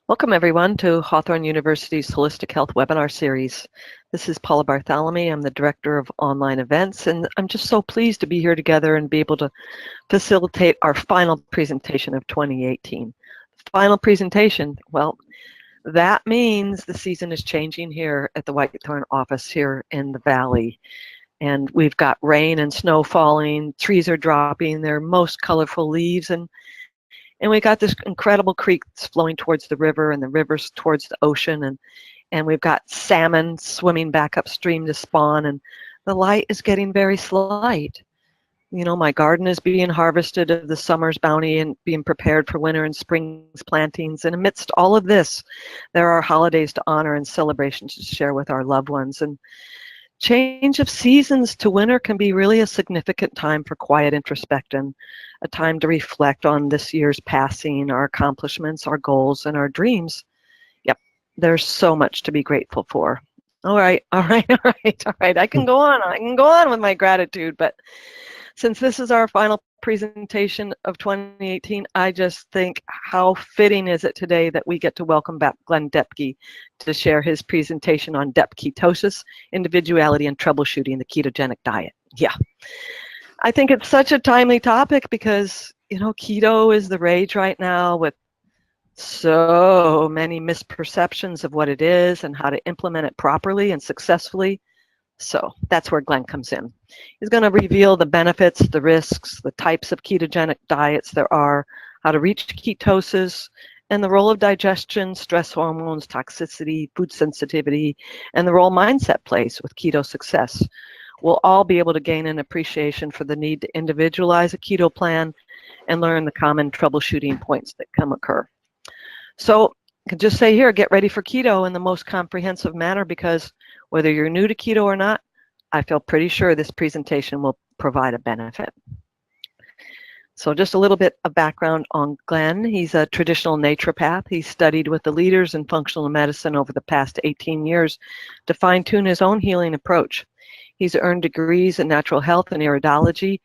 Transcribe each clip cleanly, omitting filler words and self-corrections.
Welcome everyone to Hawthorn University's Holistic Health webinar series. This is Paula Bartholomew. I'm the Director of Online Events, and I'm just so pleased to be here together and be able to facilitate our final presentation of 2018. Final presentation, well, that means the season is changing here at the Whitethorn office here in the Valley. And we've got rain and snow falling, trees are dropping their most colorful leaves, and we got this incredible creek that's flowing towards the river, and the river's towards the ocean, and we've got salmon swimming back upstream to spawn, and the light is getting very slight. You know, my garden is being harvested of the summer's bounty and being prepared for winter and spring's plantings. And amidst all of this, there are holidays to honor and celebrations to share with our loved ones. And change of seasons to winter can be really a significant time for quiet introspection, a time to reflect on this year's passing, our accomplishments, our goals, and our dreams. Yep, there's so much to be grateful for. All right. I can go on with my gratitude, but since this is our final presentation of 2018, I just think how fitting is it today that we get to welcome back Glen Depke to share his presentation on DepKETOSIS, Individuality and Troubleshooting the Ketogenic Diet. Yeah, I think it's such a timely topic because, you know, keto is the rage right now with so many misperceptions of what it is and how to implement it properly and successfully. So that's where Glen comes in. He's going to reveal the benefits, the risks, the types of ketogenic diets there are, how to reach ketosis, and the role of digestion, stress hormones, toxicity, food sensitivity, and the role mindset plays with keto success. We'll all be able to gain an appreciation for the need to individualize a keto plan and learn the common troubleshooting points that can occur. So I can just say here, get ready for keto in the most comprehensive manner, because whether you're new to keto or not, I feel pretty sure this presentation will provide a benefit. So just a little bit of background on Glen. He's a traditional naturopath. He studied with the leaders in functional medicine over the past 18 years to fine-tune his own healing approach. He's earned degrees in natural health and iridology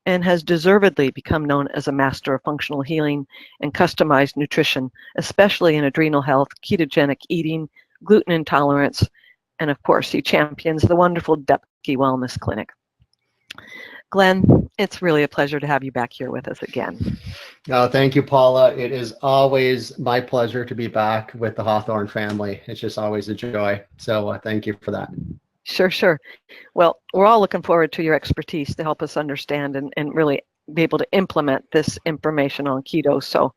and has deservedly become known as a master of functional healing and customized nutrition, especially in adrenal health, ketogenic eating, gluten intolerance, and of course, he champions the wonderful Depke Wellness Clinic. Glen, it's really a pleasure to have you back here with us again. Oh, thank you, Paula. It is always my pleasure to be back with the Hawthorn family. It's just always a joy. So thank you for that. Sure. Well, we're all looking forward to your expertise to help us understand and really be able to implement this information on keto. So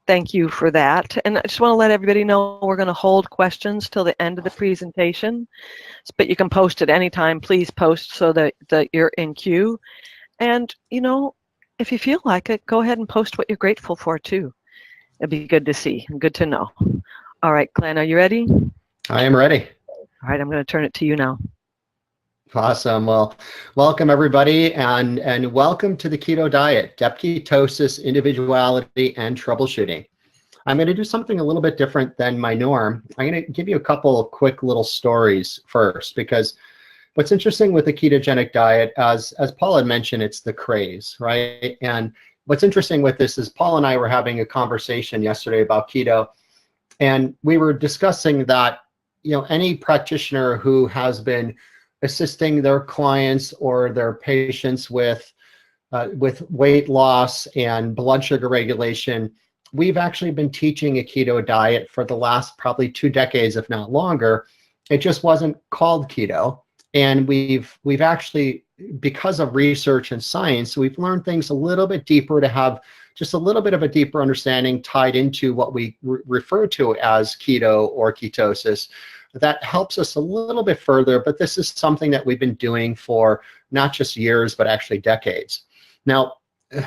thank you for that. And I just want to let everybody know we're going to hold questions till the end of the presentation, but you can post at any time. Please post so that you're in queue. And, you know, if you feel like it, go ahead and post what you're grateful for too. It'd be good to see and good to know. All right, Glen, are you ready? I am ready. All right, I'm going to turn it to you now. Awesome. Well, welcome everybody, and welcome to the Keto Diet, DepKETOSIS, Individuality and Troubleshooting. I'm going to do something a little bit different than my norm. I'm going to give you a couple of quick little stories first, because what's interesting with the ketogenic diet, as Paul had mentioned, it's the craze, right? And what's interesting with this is Paul and I were having a conversation yesterday about keto, and we were discussing that, you know, any practitioner who has been assisting their clients or their patients with weight loss and blood sugar regulation, we've actually been teaching a keto diet for the last probably 2 decades, if not longer. It just wasn't called keto. And we've actually, because of research and science, we've learned things a little bit deeper to have just a little bit of a deeper understanding tied into what we refer to as keto or ketosis. That helps us a little bit further, but this is something that we've been doing for not just years, but actually decades. Now,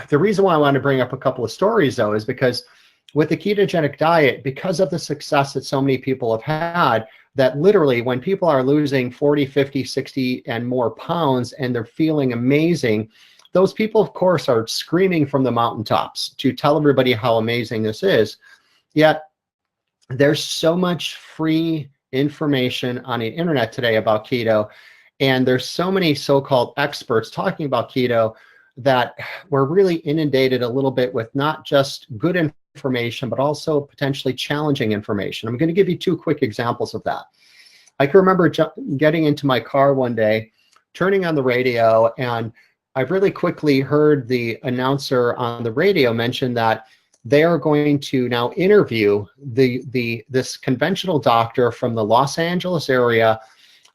the reason why I want to bring up a couple of stories, though, is because with the ketogenic diet, because of the success that so many people have had, that literally when people are losing 40, 50, 60 and more pounds and they're feeling amazing, those people, of course, are screaming from the mountaintops to tell everybody how amazing this is. Yet there's so much free information on the internet today about keto, and there's so many so-called experts talking about keto that we're really inundated a little bit with not just good information, but also potentially challenging information. I'm going to give you two quick examples of that. I can remember getting into my car one day, turning on the radio, and I really quickly heard the announcer on the radio mention that they are going to now interview this conventional doctor from the Los Angeles area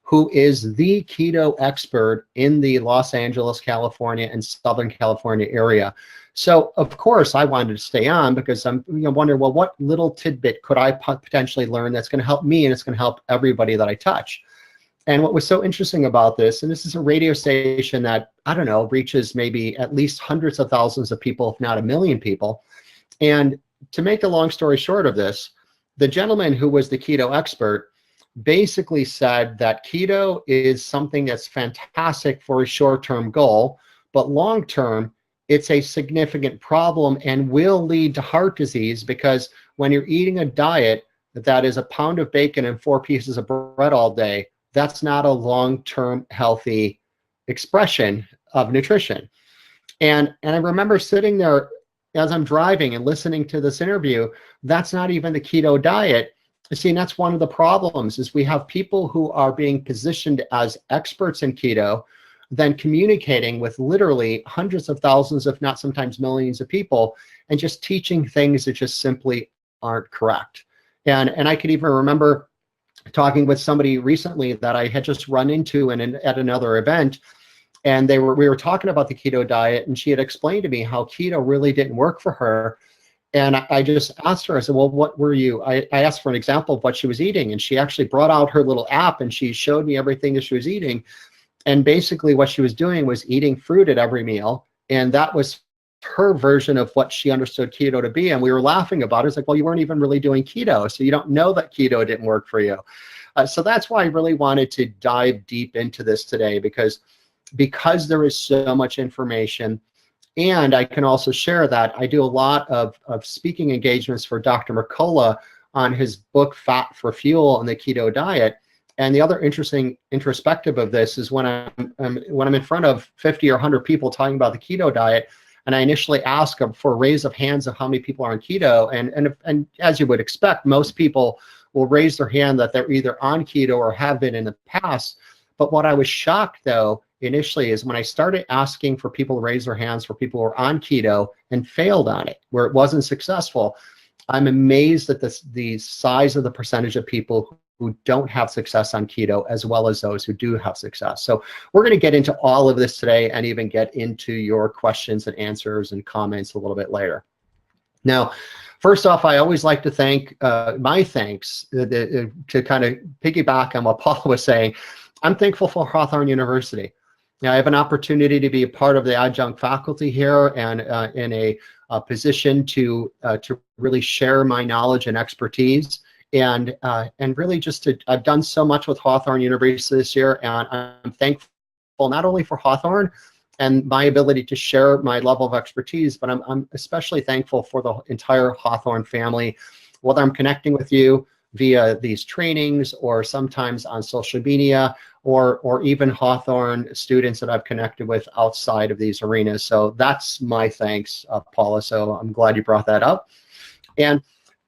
who is the keto expert in the Los Angeles, California, and Southern California area. So, of course, I wanted to stay on because I'm wondering, well, what little tidbit could I potentially learn that's going to help me and it's going to help everybody that I touch? And what was so interesting about this, and this is a radio station that, I don't know, reaches maybe at least hundreds of thousands of people, if not a million people. And to make a long story short of this, the gentleman who was the keto expert basically said that keto is something that's fantastic for a short-term goal, but long-term, it's a significant problem and will lead to heart disease, because when you're eating a diet that is a pound of bacon and 4 pieces of bread all day, that's not a long-term healthy expression of nutrition. And I remember sitting there as I'm driving and listening to this interview. That's not even the keto diet. See, and that's one of the problems, is we have people who are being positioned as experts in keto, then communicating with literally hundreds of thousands, if not sometimes millions of people, and just teaching things that just simply aren't correct. And I could even remember talking with somebody recently that I had just run into at another event, and we were talking about the keto diet, and she had explained to me how keto really didn't work for her. And I just asked her, I said, well, what were you? I asked for an example of what she was eating, and she actually brought out her little app and she showed me everything that she was eating. And basically what she was doing was eating fruit at every meal. And that was her version of what she understood keto to be. And we were laughing about it. It's like, well, you weren't even really doing keto, so you don't know that keto didn't work for you. So that's why I really wanted to dive deep into this today, because there is so much information. And I can also share that I do a lot of speaking engagements for Dr. Mercola on his book, Fat for Fuel and the Keto Diet. And the other interesting introspective of this is when I'm in front of 50 or 100 people talking about the keto diet, and I initially ask them for a raise of hands of how many people are on keto. And as you would expect, most people will raise their hand that they're either on keto or have been in the past. But what I was shocked, though, initially, is when I started asking for people to raise their hands for people who are on keto and failed on it, where it wasn't successful. I'm amazed at the size of the percentage of people who don't have success on keto, as well as those who do have success. So we're going to get into all of this today, and even get into your questions and answers and comments a little bit later. Now, first off, I always like to thank my thanks to kind of piggyback on what Paula was saying. I'm thankful for Hawthorn University. Now, I have an opportunity to be a part of the adjunct faculty here, and in a position to really share my knowledge and expertise, and really just I've done so much with Hawthorn University this year, and I'm thankful not only for Hawthorn and my ability to share my level of expertise, but I'm especially thankful for the entire Hawthorn family, whether I'm connecting with you via these trainings or sometimes on social media, or even Hawthorn students that I've connected with outside of these arenas. So that's my thanks, Paula. So I'm glad you brought that up. And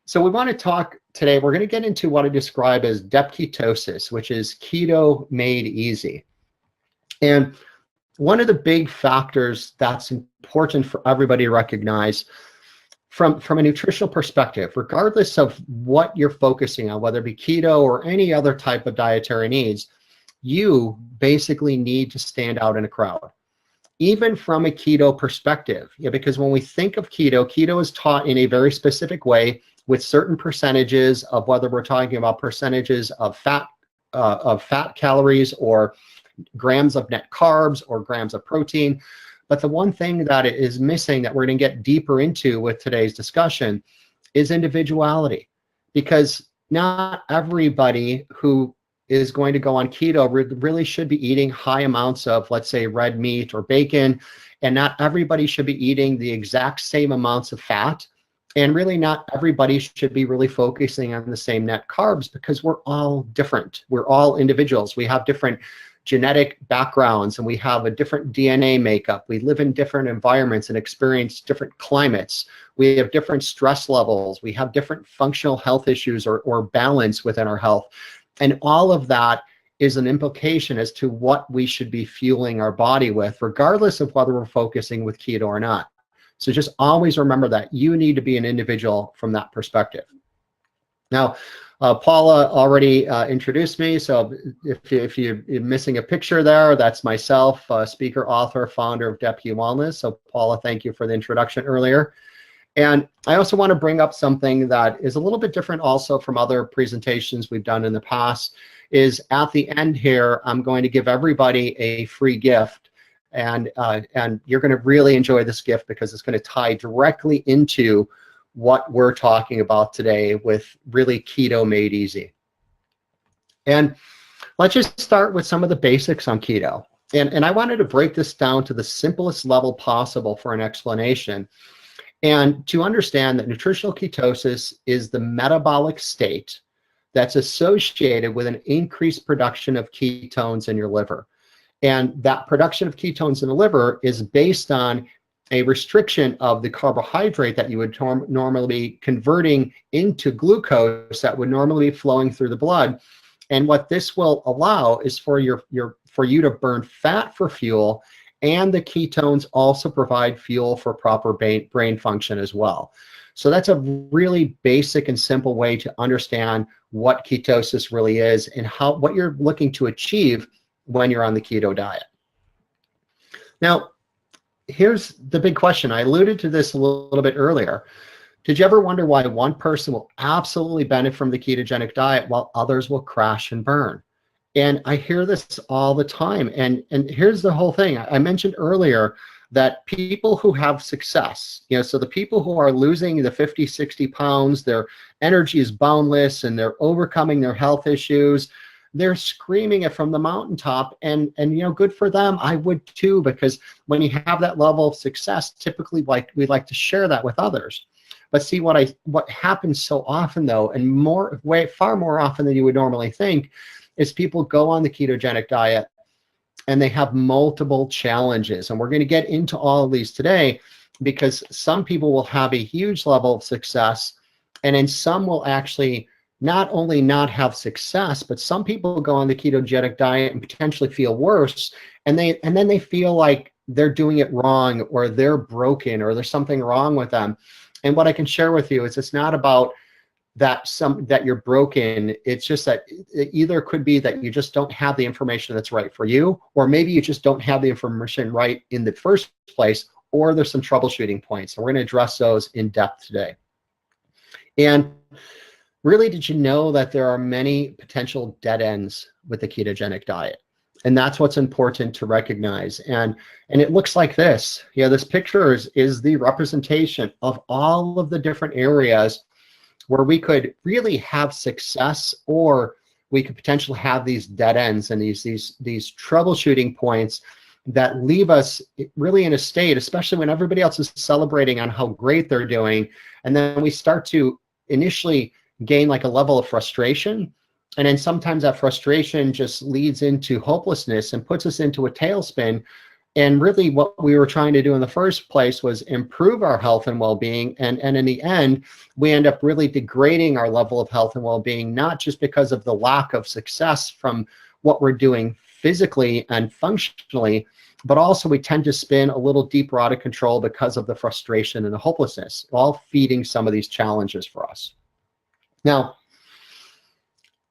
so we want to talk today, we're going to get into what I describe as DepKETOSIS, which is keto made easy. And one of the big factors that's important for everybody to recognize from a nutritional perspective, regardless of what you're focusing on, whether it be keto or any other type of dietary needs, you basically need to stand out in a crowd, even from a keto perspective. Because when we think of keto, keto is taught in a very specific way with certain percentages of, whether we're talking about percentages of fat calories, or grams of net carbs, or grams of protein. But the one thing that is missing, that we're going to get deeper into with today's discussion, is individuality. Because not everybody who is going to go on keto really should be eating high amounts of, let's say, red meat or bacon, and not everybody should be eating the exact same amounts of fat, and really not everybody should be really focusing on the same net carbs, because we're all different. We're all individuals. We have different genetic backgrounds and we have a different DNA makeup. We live in different environments and experience different climates. We have different stress levels. We have different functional health issues or balance within our health. And all of that is an implication as to what we should be fueling our body with, regardless of whether we're focusing with keto or not. So just always remember that you need to be an individual from that perspective. Now, Paula already introduced me, so if you're missing a picture there, that's myself, speaker, author, founder of Depke Wellness. So Paula, thank you for the introduction earlier. And I also want to bring up something that is a little bit different also from other presentations we've done in the past, is at the end here, I'm going to give everybody a free gift. And you're going to really enjoy this gift because it's going to tie directly into what we're talking about today with really keto made easy. And let's just start with some of the basics on keto. And I wanted to break this down to the simplest level possible for an explanation. And to understand that nutritional ketosis is the metabolic state that's associated with an increased production of ketones in your liver. And that production of ketones in the liver is based on a restriction of the carbohydrate that you would normally be converting into glucose that would normally be flowing through the blood. And what this will allow is for you to burn fat for fuel, and the ketones also provide fuel for proper brain function as well. So that's a really basic and simple way to understand what ketosis really is and what you're looking to achieve when you're on the keto diet. Now, here's the big question. I alluded to this a little bit earlier. Did you ever wonder why one person will absolutely benefit from the ketogenic diet while others will crash and burn? And I hear this all the time. And here's the whole thing. I mentioned earlier that people who have success, so the people who are losing the 50, 60 pounds, their energy is boundless and they're overcoming their health issues, they're screaming it from the mountaintop, and good for them. I would too, because when you have that level of success, typically we like to share that with others. But see, what happens so often though, and far more often than you would normally think, is people go on the ketogenic diet and they have multiple challenges. And we're going to get into all of these today, because some people will have a huge level of success, and then some will actually not only not have success, but some people go on the ketogenic diet and potentially feel worse, and then they feel like they're doing it wrong, or they're broken, or there's something wrong with them. And what I can share with you is it's not about that you're broken. It's just that it either could be that you just don't have the information that's right for you, or maybe you just don't have the information right in the first place, or there's some troubleshooting points. And we're going to address those in depth today. And really, did you know that there are many potential dead ends with the ketogenic diet? And that's what's important to recognize. And it looks like this. This picture is the representation of all of the different areas where we could really have success, or we could potentially have these dead ends and these troubleshooting points that leave us really in a state, especially when everybody else is celebrating on how great they're doing. And then we start to initially gain like a level of frustration. And then sometimes that frustration just leads into hopelessness and puts us into a tailspin. And really what we were trying to do in the first place was improve our health and well-being. And in the end, we end up really degrading our level of health and well-being, not just because of the lack of success from what we're doing physically and functionally, but also we tend to spin a little deeper out of control because of the frustration and the hopelessness, all feeding some of these challenges for us. Now,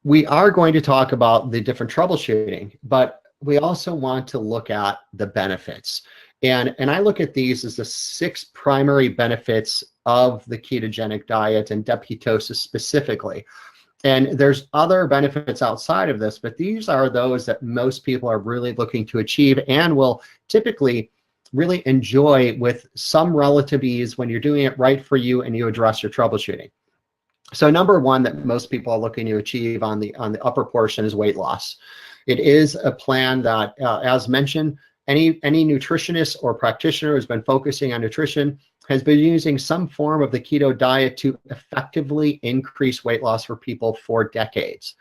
we are going to talk about the different troubleshooting, but we also want to look at the benefits. And I look at these as the 6 primary benefits of the ketogenic diet and DepKETOSIS specifically. And there's other benefits outside of this, but these are those that most people are really looking to achieve and will typically really enjoy with some relative ease when you're doing it right for you and you address your troubleshooting. So number one that most people are looking to achieve on the upper portion is weight loss. It is a plan that, as mentioned, any nutritionist or practitioner who's been focusing on nutrition has been using some form of the keto diet to effectively increase weight loss for people for decades.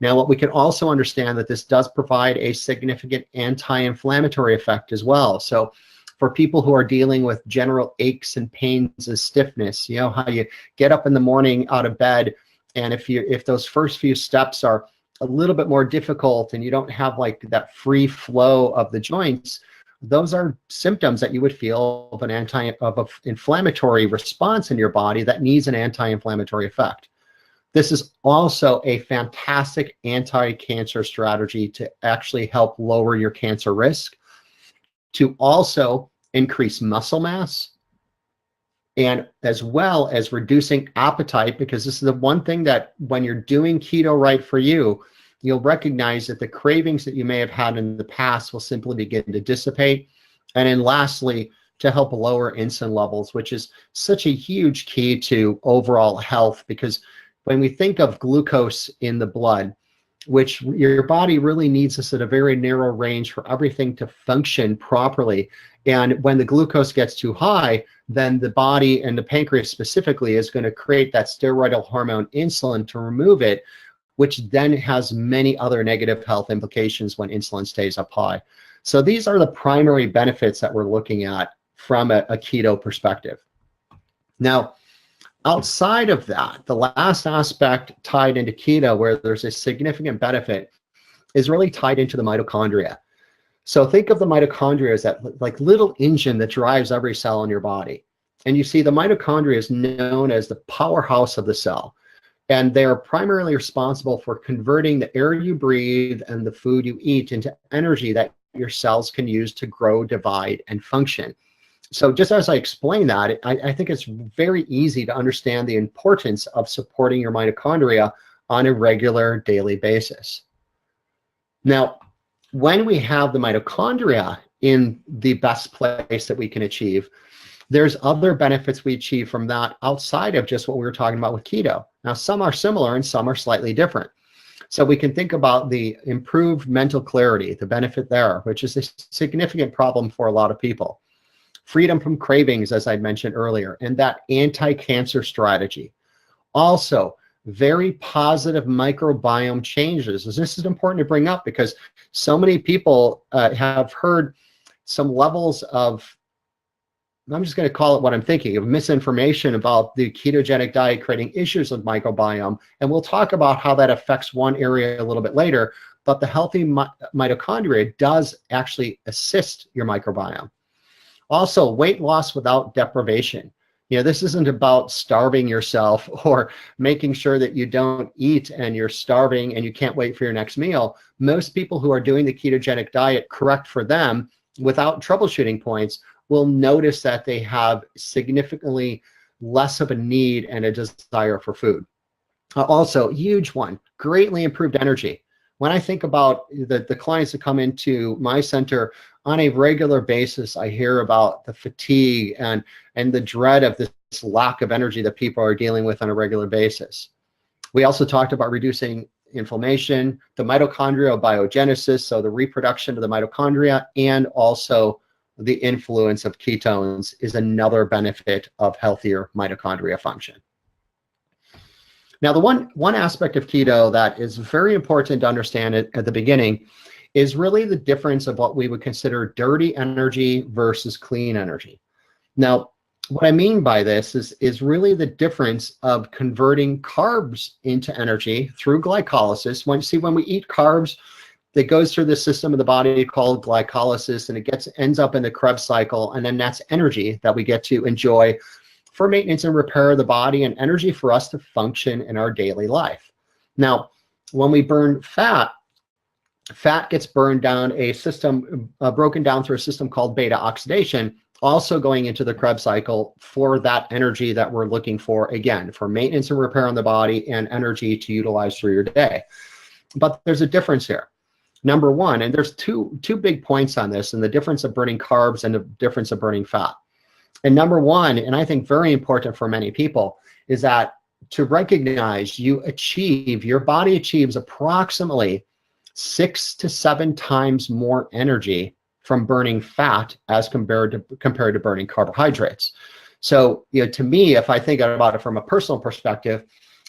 Now, what we can also understand that this does provide a significant anti-inflammatory effect as well. So for people who are dealing with general aches and pains and stiffness, you know how you get up in the morning out of bed, and if those first few steps are a little bit more difficult and you don't have like that free flow of the joints, those are symptoms that you would feel of an inflammatory response in your body that needs an anti-inflammatory effect. This is also a fantastic anti-cancer strategy to actually help lower your cancer risk, to also increase muscle mass, and as well as reducing appetite, because this is the one thing that when you're doing keto right for you, you'll recognize that the cravings that you may have had in the past will simply begin to dissipate. And then lastly, to help lower insulin levels, which is such a huge key to overall health, because when we think of glucose in the blood, which your body really needs this at a very narrow range for everything to function properly. And when the glucose gets too high, then the body, and the pancreas specifically, is going to create that steroidal hormone insulin to remove it, which then has many other negative health implications when insulin stays up high. So these are the primary benefits that we're looking at from a keto perspective. Now, outside of that, the last aspect tied into keto where there's a significant benefit is really tied into the mitochondria. So think of the mitochondria as that like little engine that drives every cell in your body. And you see the mitochondria is known as the powerhouse of the cell. And they're primarily responsible for converting the air you breathe and the food you eat into energy that your cells can use to grow, divide, and function. So just as I explain that, I think it's very easy to understand the importance of supporting your mitochondria on a regular daily basis. Now, when we have the mitochondria in the best place that we can achieve, there's other benefits we achieve from that outside of just what we were talking about with keto. Now, some are similar and some are slightly different. So we can think about the improved mental clarity, the benefit there, which is a significant problem for a lot of people. Freedom from cravings, as I mentioned earlier, and that anti-cancer strategy. Also, very positive microbiome changes. This is important to bring up because so many people have heard some levels of, I'm just going to call it what I'm thinking, of misinformation about the ketogenic diet creating issues with microbiome. And we'll talk about how that affects one area a little bit later, but the healthy mitochondria does actually assist your microbiome. Also, weight loss without deprivation. You know, this isn't about starving yourself or making sure that you don't eat and you're starving and you can't wait for your next meal. Most people who are doing the ketogenic diet correct for them without troubleshooting points will notice that they have significantly less of a need and a desire for food. Also, huge one, greatly improved energy. When I think about the clients that come into my center on a regular basis, I hear about the fatigue and the dread of this lack of energy that people are dealing with on a regular basis. We also talked about reducing inflammation, the mitochondrial biogenesis, so the reproduction of the mitochondria, and also the influence of ketones is another benefit of healthier mitochondria function. Now, the one aspect of keto that is very important to understand at the beginning is really the difference of what we would consider dirty energy versus clean energy. Now, what I mean by this is really the difference of converting carbs into energy through glycolysis. When we eat carbs, that goes through the system of the body called glycolysis, and it ends up in the Krebs cycle, and then that's energy that we get to enjoy for maintenance and repair of the body, and energy for us to function in our daily life. Now, when we burn fat gets burned down broken down through a system called beta oxidation, also going into the Krebs cycle for that energy that we're looking for, again, for maintenance and repair on the body and energy to utilize through your day. But there's a difference here. Number one, and there's two big points on this, and the difference of burning carbs and the difference of burning fat. And number one, and I think very important for many people, is that to recognize your body achieves approximately 6 to 7 times more energy from burning fat as compared to burning carbohydrates. So, to me, if I think about it from a personal perspective,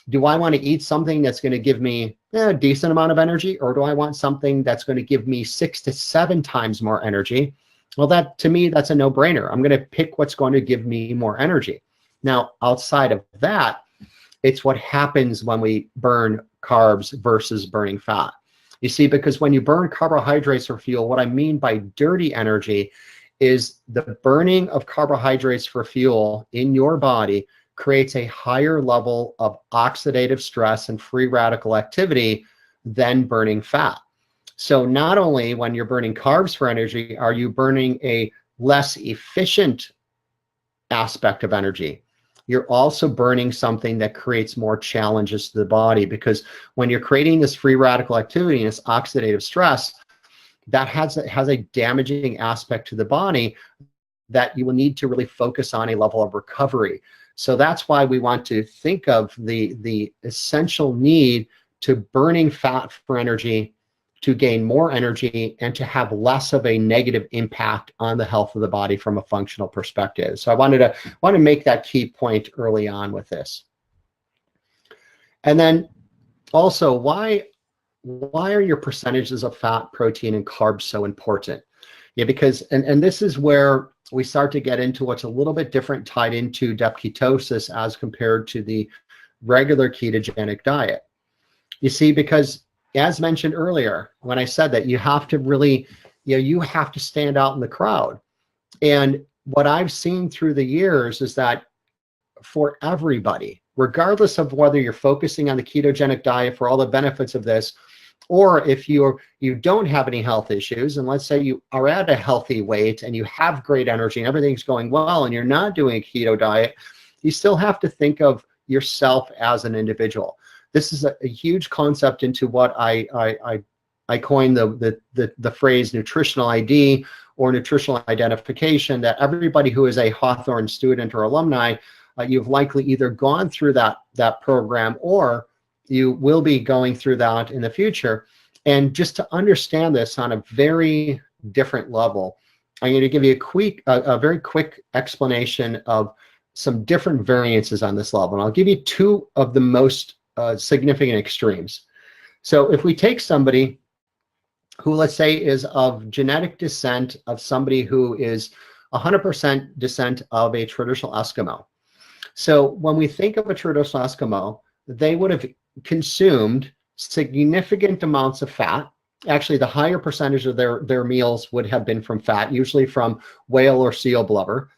Do I want to eat something that's going to give me a decent amount of energy, or do I want something that's going to give me 6 to 7 times more energy? Well, that, to me, that's a no-brainer. I'm going to pick what's going to give me more energy. Now, outside of that, it's what happens when we burn carbs versus burning fat. You see, because when you burn carbohydrates for fuel, what I mean by dirty energy is the burning of carbohydrates for fuel in your body creates a higher level of oxidative stress and free radical activity than burning fat. So not only when you're burning carbs for energy are you burning a less efficient aspect of energy, you're also burning something that creates more challenges to the body, because when you're creating this free radical activity and this oxidative stress, that has a damaging aspect to the body that you will need to really focus on a level of recovery. So that's why we want to think of the essential need to burning fat for energy, to gain more energy, and to have less of a negative impact on the health of the body from a functional perspective. So I want to make that key point early on with this. And then also, why are your percentages of fat, protein, and carbs so important? Yeah, because, and this is where we start to get into what's a little bit different tied into DepKETOSIS as compared to the regular ketogenic diet. You see, because as mentioned earlier, when I said that you have to really, you have to stand out in the crowd. And what I've seen through the years is that for everybody, regardless of whether you're focusing on the ketogenic diet for all the benefits of this, or if you don't have any health issues, and let's say you are at a healthy weight and you have great energy and everything's going well and you're not doing a keto diet, you still have to think of yourself as an individual. This is a huge concept into what I coined the phrase nutritional ID or nutritional identification, that everybody who is a Hawthorn student or alumni, you've likely either gone through that program or you will be going through that in the future. And just to understand this on a very different level, I'm going to give you a very quick explanation of some different variances on this level. And I'll give you two of the most significant extremes. So if we take somebody who, let's say, is of genetic descent of somebody who is 100% descent of a traditional Eskimo. So when we think of a traditional Eskimo, they would have consumed significant amounts of fat. Actually, the higher percentage of their meals would have been from fat, usually from whale or seal blubber.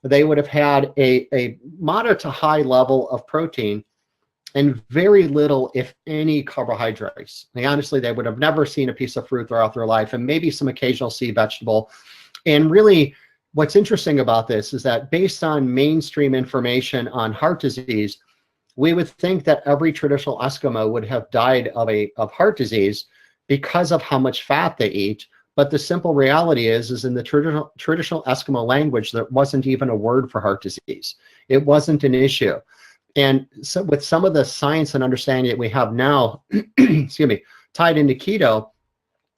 They would have had a moderate to high level of protein and very little, if any, carbohydrates. And honestly, they would have never seen a piece of fruit throughout their life, and maybe some occasional sea vegetable. And really, what's interesting about this is that based on mainstream information on heart disease, we would think that every traditional Eskimo would have died of heart disease because of how much fat they eat. But the simple reality is in the traditional Eskimo language, there wasn't even a word for heart disease. It wasn't an issue. And so with some of the science and understanding that we have now, excuse me, tied into keto,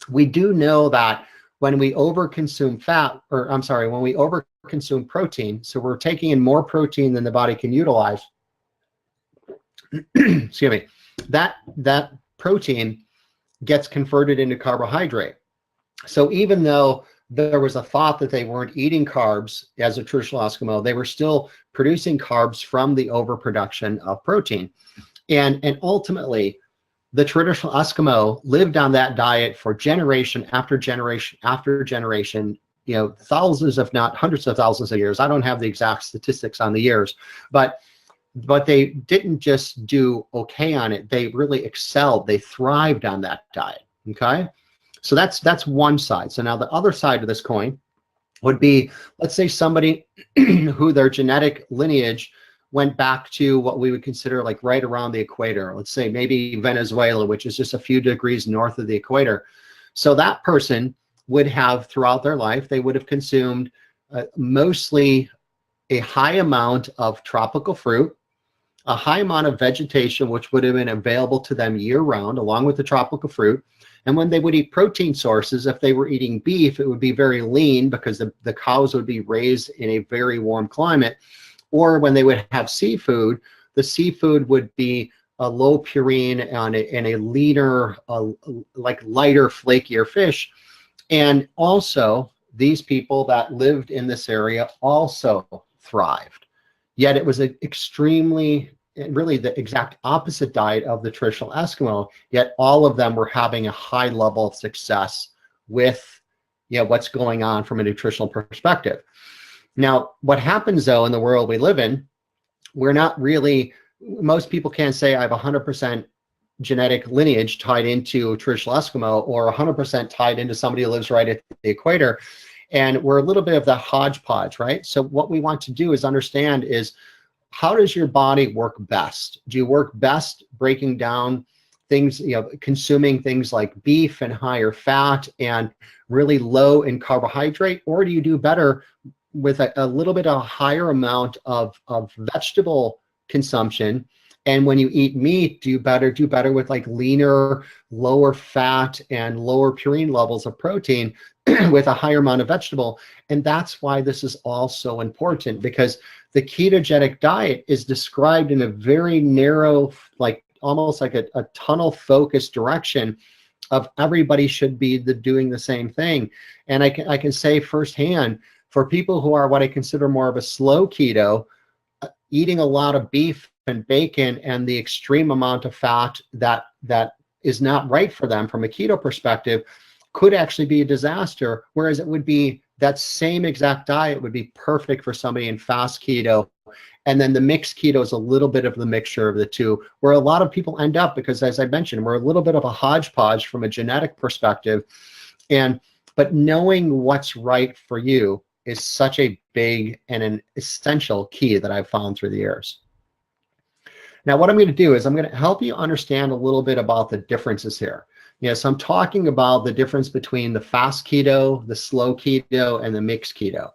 we do know that when we overconsume fat, or I'm sorry, when we overconsume protein, so we're taking in more protein than the body can utilize, excuse me, that protein gets converted into carbohydrate. So even though there was a thought that they weren't eating carbs as a traditional Eskimo, they were still producing carbs from the overproduction of protein. And ultimately, the traditional Eskimo lived on that diet for generation after generation after generation, thousands, if not hundreds of thousands of years. I don't have the exact statistics on the years, but they didn't just do okay on it. They really excelled. They thrived on that diet, okay? So that's one side. So now the other side of this coin would be, let's say somebody who their genetic lineage went back to what we would consider like right around the equator. Let's say maybe Venezuela, which is just a few degrees north of the equator. So that person would have, throughout their life, they would have consumed mostly a high amount of tropical fruit, a high amount of vegetation, which would have been available to them year round, along with the tropical fruit. And when they would eat protein sources, if they were eating beef, it would be very lean because the cows would be raised in a very warm climate. Or when they would have seafood, the seafood would be low purine and a leaner, like lighter, flakier fish. And also, these people that lived in this area also thrived. Yet it was an extremely, really the exact opposite diet of the traditional Eskimo, yet all of them were having a high level of success with what's going on from a nutritional perspective. Now, what happens though in the world we live in, we're not really, most people can't say I have 100% genetic lineage tied into a traditional Eskimo or 100% tied into somebody who lives right at the equator. And we're a little bit of the hodgepodge, right? So what we want to do is understand is, how does your body work best? Do you work best breaking down things, consuming things like beef and higher fat and really low in carbohydrate? Or do you do better with a little bit of a higher amount of vegetable consumption? And when you eat meat, do better with like leaner, lower fat and lower purine levels of protein with a higher amount of vegetable. And that's why this is all so important, because the ketogenic diet is described in a very narrow, like almost like a tunnel focused direction of everybody should be doing the same thing. And I can say firsthand, for people who are what I consider more of a slow keto, eating a lot of beef and bacon and the extreme amount of fat that is not right for them from a keto perspective could actually be a disaster, whereas it would be that same exact diet would be perfect for somebody in fast keto. And then the mixed keto is a little bit of the mixture of the two, where a lot of people end up, because as I mentioned, we're a little bit of a hodgepodge from a genetic perspective. But knowing what's right for you is such a big and an essential key that I've found through the years. Now, what I'm going to do is I'm going to help you understand a little bit about the differences here. So I'm talking about the difference between the fast keto, the slow keto, and the mixed keto.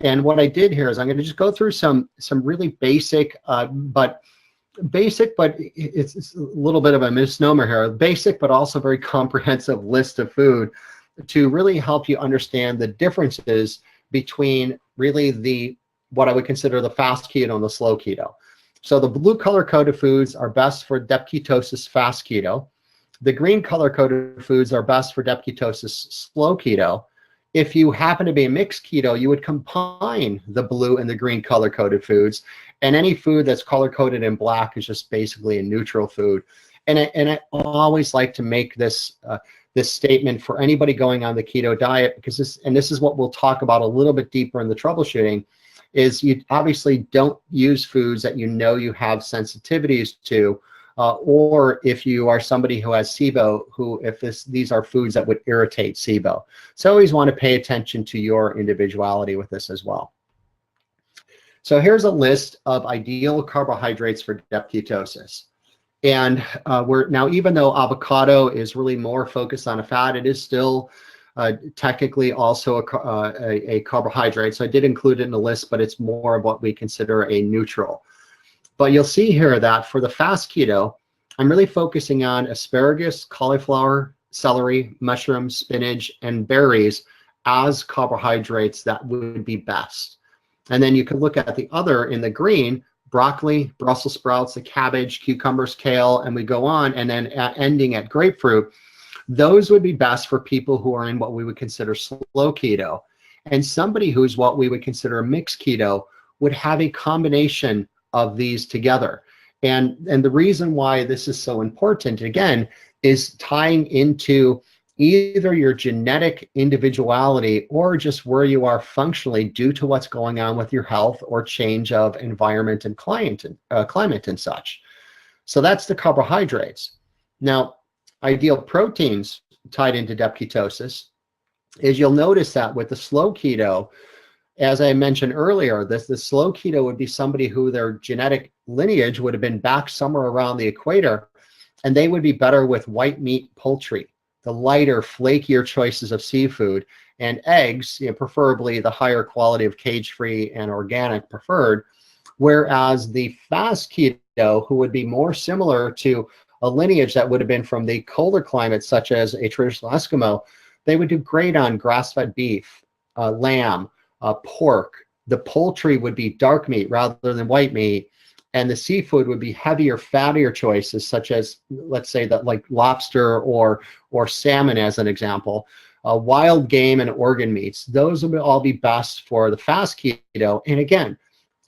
And what I did here is I'm going to just go through some really basic, but it's a little bit of a misnomer here, basic but also very comprehensive list of food to really help you understand the differences between really what I would consider the fast keto and the slow keto. So the blue color coded foods are best for DepKETOSIS fast keto. The green color coded foods are best for DepKETOSIS slow keto. If you happen to be a mixed keto, you would combine the blue and the green color coded foods, and any food that's color coded in black is just basically a neutral food. And I always like to make this statement for anybody going on the keto diet, because this is what we'll talk about a little bit deeper in the troubleshooting, is you obviously don't use foods that you have sensitivities to, or if you are somebody who has SIBO, these are foods that would irritate SIBO. So always want to pay attention to your individuality with this as well. So here's a list of ideal carbohydrates for DepKETOSIS. And even though avocado is really more focused on a fat, it is still technically also a carbohydrate. So I did include it in the list, but it's more of what we consider a neutral. But you'll see here that for the fast keto, I'm really focusing on asparagus, cauliflower, celery, mushrooms, spinach, and berries as carbohydrates that would be best. And then you can look at the other in the green, broccoli, Brussels sprouts, the cabbage, cucumbers, kale, and we go on, and then ending at grapefruit. Those would be best for people who are in what we would consider slow keto. And somebody who's what we would consider a mixed keto would have a combination of these together. And the reason why this is so important, again, is tying into either your genetic individuality or just where you are functionally due to what's going on with your health or change of environment and climate and such. So that's the carbohydrates. Now, ideal proteins tied into DepKETOSIS is, you'll notice that with the slow keto, as I mentioned earlier, the slow keto would be somebody who their genetic lineage would have been back somewhere around the equator, and they would be better with white meat, poultry, the lighter, flakier choices of seafood, and eggs, preferably the higher quality of cage-free and organic preferred. Whereas the fast keto, who would be more similar to a lineage that would have been from the colder climates, such as a traditional Eskimo, they would do great on grass-fed beef, lamb, pork. The poultry would be dark meat rather than white meat. and the seafood would be heavier, fattier choices, such as, let's say, that like lobster or salmon as an example. Wild game and organ meats, those would all be best for the fast keto. And again,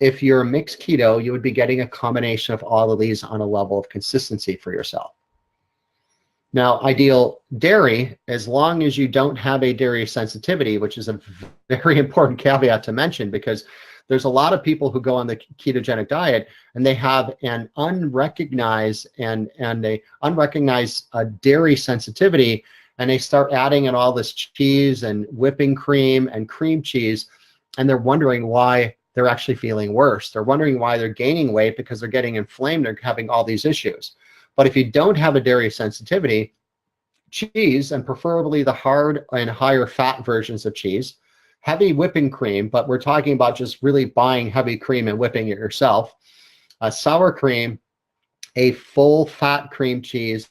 if you're a mixed keto, you would be getting a combination of all of these on a level of consistency for yourself. Now, ideal dairy, as long as you don't have a dairy sensitivity, which is a very important caveat to mention, because there's a lot of people who go on the ketogenic diet and they have an unrecognized dairy sensitivity, and they start adding in all this cheese and whipping cream and cream cheese, and they're wondering why they're actually feeling worse. They're wondering why they're gaining weight because they're getting inflamed, they're having all these issues. But if you don't have a dairy sensitivity, cheese, and preferably the hard and higher fat versions of cheese, heavy whipping cream, but we're talking about just really buying heavy cream and whipping it yourself, sour cream, a full fat cream cheese,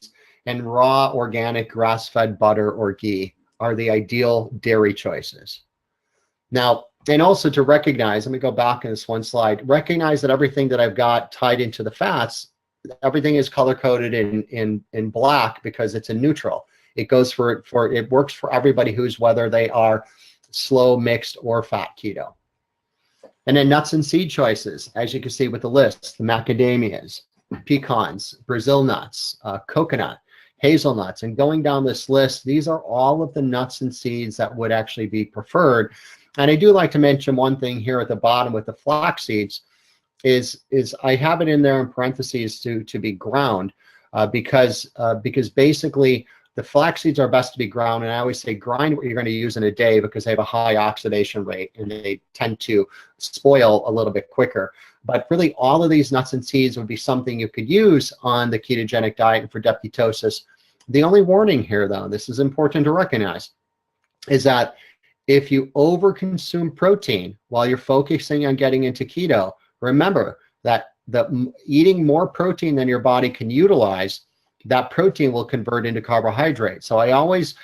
and raw organic grass-fed butter or ghee are the ideal dairy choices. Now, and also to recognize, let me go back in this one slide, recognize that everything that I've got tied into the fats, everything is color-coded in black because it's a neutral. It goes it works for everybody whether they are slow, mixed, or fat keto. And then nuts and seed choices, as you can see with the list, the macadamias, pecans, Brazil nuts, coconut, hazelnuts, and going down this list, these are all of the nuts and seeds that would actually be preferred. And I do like to mention one thing here at the bottom with the flax seeds is I have it in there in parentheses to be ground because basically the flax seeds are best to be ground, and I always say grind what you're going to use in a day because they have a high oxidation rate and they tend to spoil a little bit quicker. But really all of these nuts and seeds would be something you could use on the ketogenic diet and for DepKETOSIS. The only warning here, though, this is important to recognize, is that if you overconsume protein while you're focusing on getting into keto, remember that eating more protein than your body can utilize, that protein will convert into carbohydrate. So I always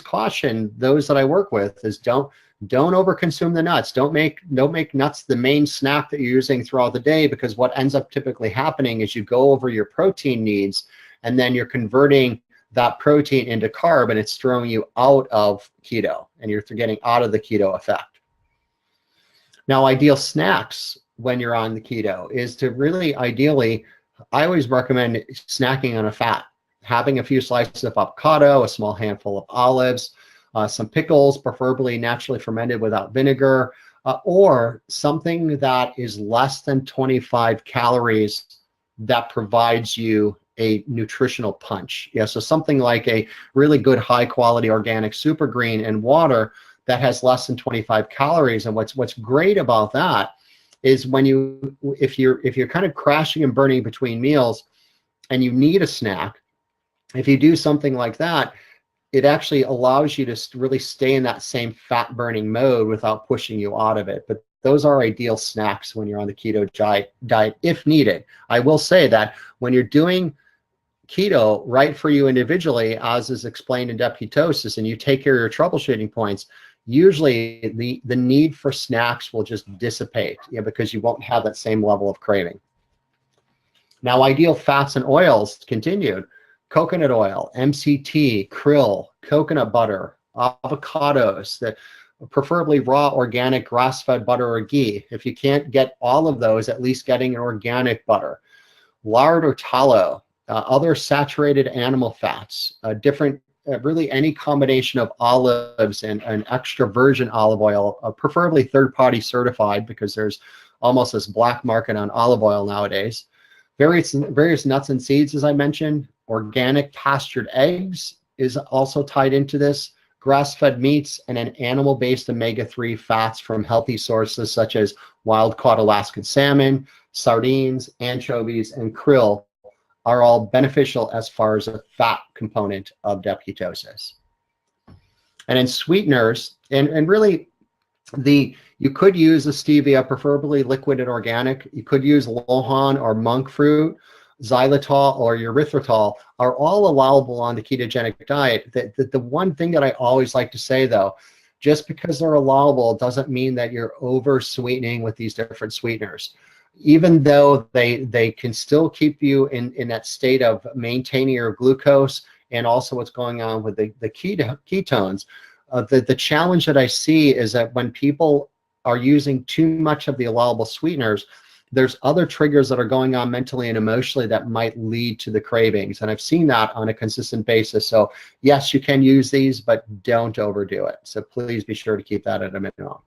caution those that I work with is don't overconsume the nuts. Don't make nuts the main snack that you're using throughout the day, because what ends up typically happening is you go over your protein needs and then you're converting that protein into carb, and it's throwing you out of keto and you're getting out of the keto effect. Now, ideal snacks when you're on the keto is to really ideally, I always recommend snacking on a fat, having a few slices of avocado, a small handful of olives, some pickles, preferably naturally fermented without vinegar, or something that is less than 25 calories that provides you a nutritional punch. Yeah, so something like a really good high quality organic super green and water that has less than 25 calories. And what's great about that is if you're kind of crashing and burning between meals and you need a snack, if you do something like that, it actually allows you to really stay in that same fat burning mode without pushing you out of it. But those are ideal snacks when you're on the keto diet if needed. I will say that when you're doing keto right for you individually, as is explained in DepKETOSIS, and you take care of your troubleshooting points, usually the need for snacks will just dissipate, because you won't have that same level of craving. Now, ideal fats and oils continued. Coconut oil, MCT, krill, coconut butter, avocados, preferably raw organic grass-fed butter or ghee. If you can't get all of those, at least getting an organic butter. Lard or tallow, other saturated animal fats, really any combination of olives and an extra virgin olive oil, preferably third-party certified, because there's almost this black market on olive oil nowadays. Various nuts and seeds, as I mentioned. Organic pastured eggs is also tied into this. Grass-fed meats, and then animal-based omega-3 fats from healthy sources such as wild-caught Alaskan salmon, sardines, anchovies, and krill are all beneficial as far as a fat component of DepKETOSIS. And in sweeteners, and really you could use a stevia, preferably liquid and organic. You could use lohan or monk fruit. Xylitol or erythritol are all allowable on the ketogenic diet. The one thing that I always like to say, though, just because they're allowable doesn't mean that you're over sweetening with these different sweeteners. even though they can still keep you in that state of maintaining your glucose and also what's going on with the ketones. The challenge that I see is that when people are using too much of the allowable sweeteners, there's other triggers that are going on mentally and emotionally that might lead to the cravings. And I've seen that on a consistent basis. So yes, you can use these, but don't overdo it. So please be sure to keep that at a minimum.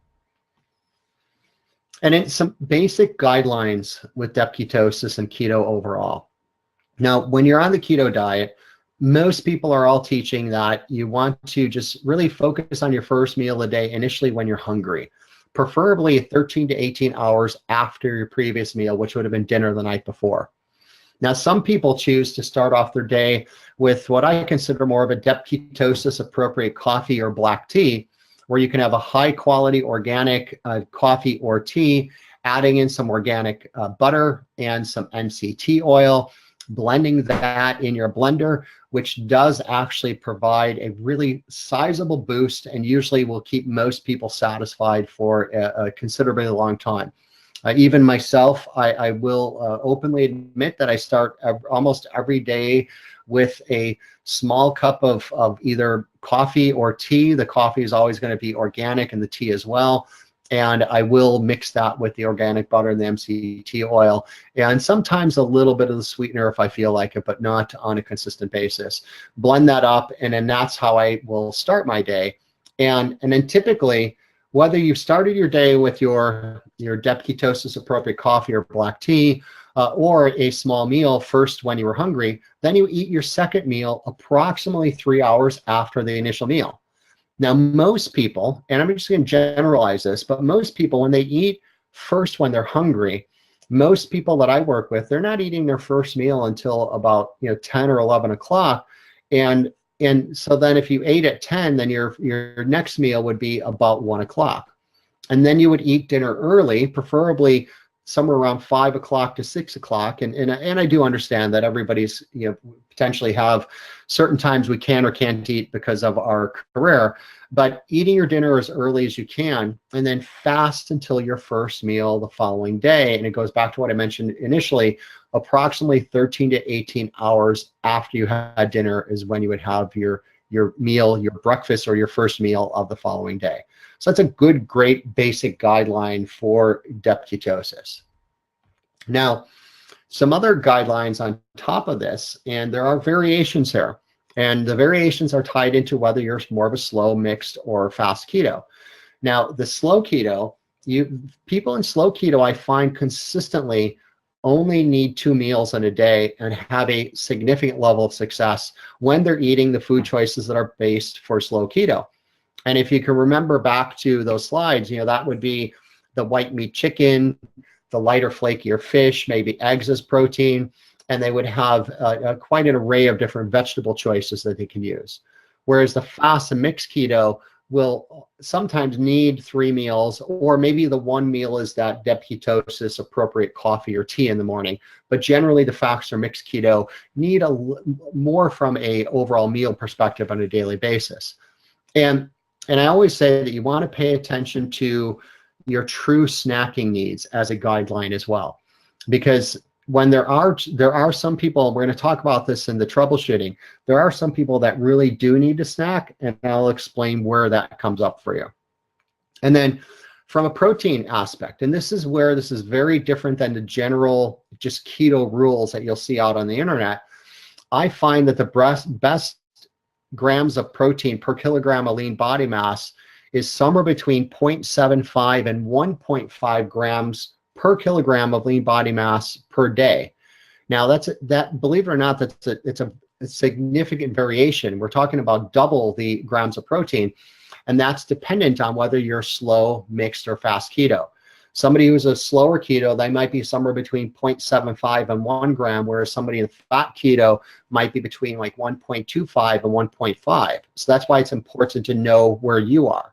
And then some basic guidelines with DepKETOSIS and keto overall. Now, when you're on the keto diet, most people are all teaching that you want to just really focus on your first meal a day initially when you're hungry, preferably 13 to 18 hours after your previous meal, which would have been dinner the night before. Now, some people choose to start off their day with what I consider more of a DepKETOSIS appropriate coffee or black tea, where you can have a high quality organic coffee or tea, adding in some organic butter and some MCT oil, blending that in your blender, which does actually provide a really sizable boost and usually will keep most people satisfied for a considerably long time. Even myself, I will openly admit that I start almost every day with a small cup of either coffee or tea. The coffee is always going to be organic and the tea as well. And I will mix that with the organic butter and the MCT oil, and sometimes a little bit of the sweetener if I feel like it, but not on a consistent basis. Blend that up, and then that's how I will start my day. And then typically, whether you've started your day with your DepKETOSIS appropriate coffee or black tea, or a small meal first when you were hungry, then you eat your second meal approximately 3 hours after the initial meal. Now, most people, and I'm just going to generalize this, but most people, when they eat first when they're hungry, most people that I work with, they're not eating their first meal until about 10 or 11 o'clock. And so then if you ate at 10, then your next meal would be about 1 o'clock. And then you would eat dinner early, preferably somewhere around 5 o'clock to 6 o'clock. And I do understand that everybody's, potentially have certain times we can or can't eat because of our career, but eating your dinner as early as you can, and then fast until your first meal the following day. And it goes back to what I mentioned initially, approximately 13 to 18 hours after you had dinner is when you would have your meal, your breakfast, or your first meal of the following day. So that's a good, great basic guideline for DepKETOSIS. Now, some other guidelines on top of this, and there are variations here, and the variations are tied into whether you're more of a slow, mixed, or fast keto. Now, the slow keto, people in slow keto, I find consistently only need 2 meals in a day and have a significant level of success when they're eating the food choices that are based for slow keto. And if you can remember back to those slides, that would be the white meat chicken, the lighter, flakier fish, maybe eggs as protein, and they would have quite an array of different vegetable choices that they can use. Whereas the fast and mixed keto will sometimes need 3 meals, or maybe the 1 meal is that DepKETOSIS appropriate coffee or tea in the morning. But generally the fast or mixed keto need more from a overall meal perspective on a daily basis. And I always say that you want to pay attention to your true snacking needs as a guideline as well, because when there are some people, we're going to talk about this in the troubleshooting, there are some people that really do need to snack, and I'll explain where that comes up for you. And then from a protein aspect, and this is where this is very different than the general just keto rules that you'll see out on the internet. I find that the best grams of protein per kilogram of lean body mass is somewhere between 0.75 and 1.5 grams per kilogram of lean body mass per day. Now that believe it or not, it's a significant variation. We're talking about double the grams of protein, and that's dependent on whether you're slow, mixed, or fast keto. Somebody who's a slower keto, they might be somewhere between 0.75 and 1 gram, whereas somebody in fat keto might be between like 1.25 and 1.5. So that's why it's important to know where you are.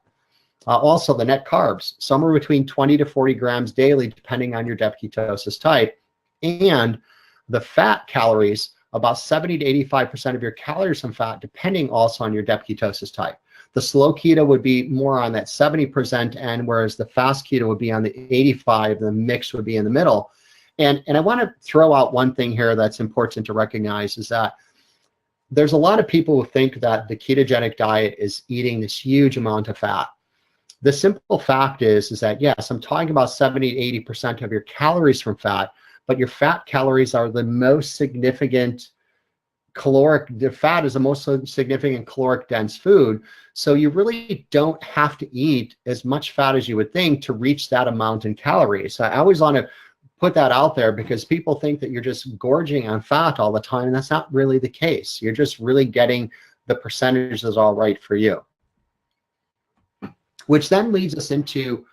Also, the net carbs, somewhere between 20 to 40 grams daily, depending on your DepKETOSIS type. And the fat calories, about 70 to 85% of your calories from fat, depending also on your DepKETOSIS type. The slow keto would be more on that 70% end, whereas the fast keto would be on the 85%, and the mix would be in the middle. And I want to throw out one thing here that's important to recognize is that there's a lot of people who think that the ketogenic diet is eating this huge amount of fat. The simple fact is that, yes, I'm talking about 70 to 80% of your calories from fat, but your fat calories are the most significant the fat is the most significant caloric dense food. So you really don't have to eat as much fat as you would think to reach that amount in calories. So I always want to put that out there because people think that you're just gorging on fat all the time, and that's not really the case. You're just really getting the percentages all right for you. Which then leads us into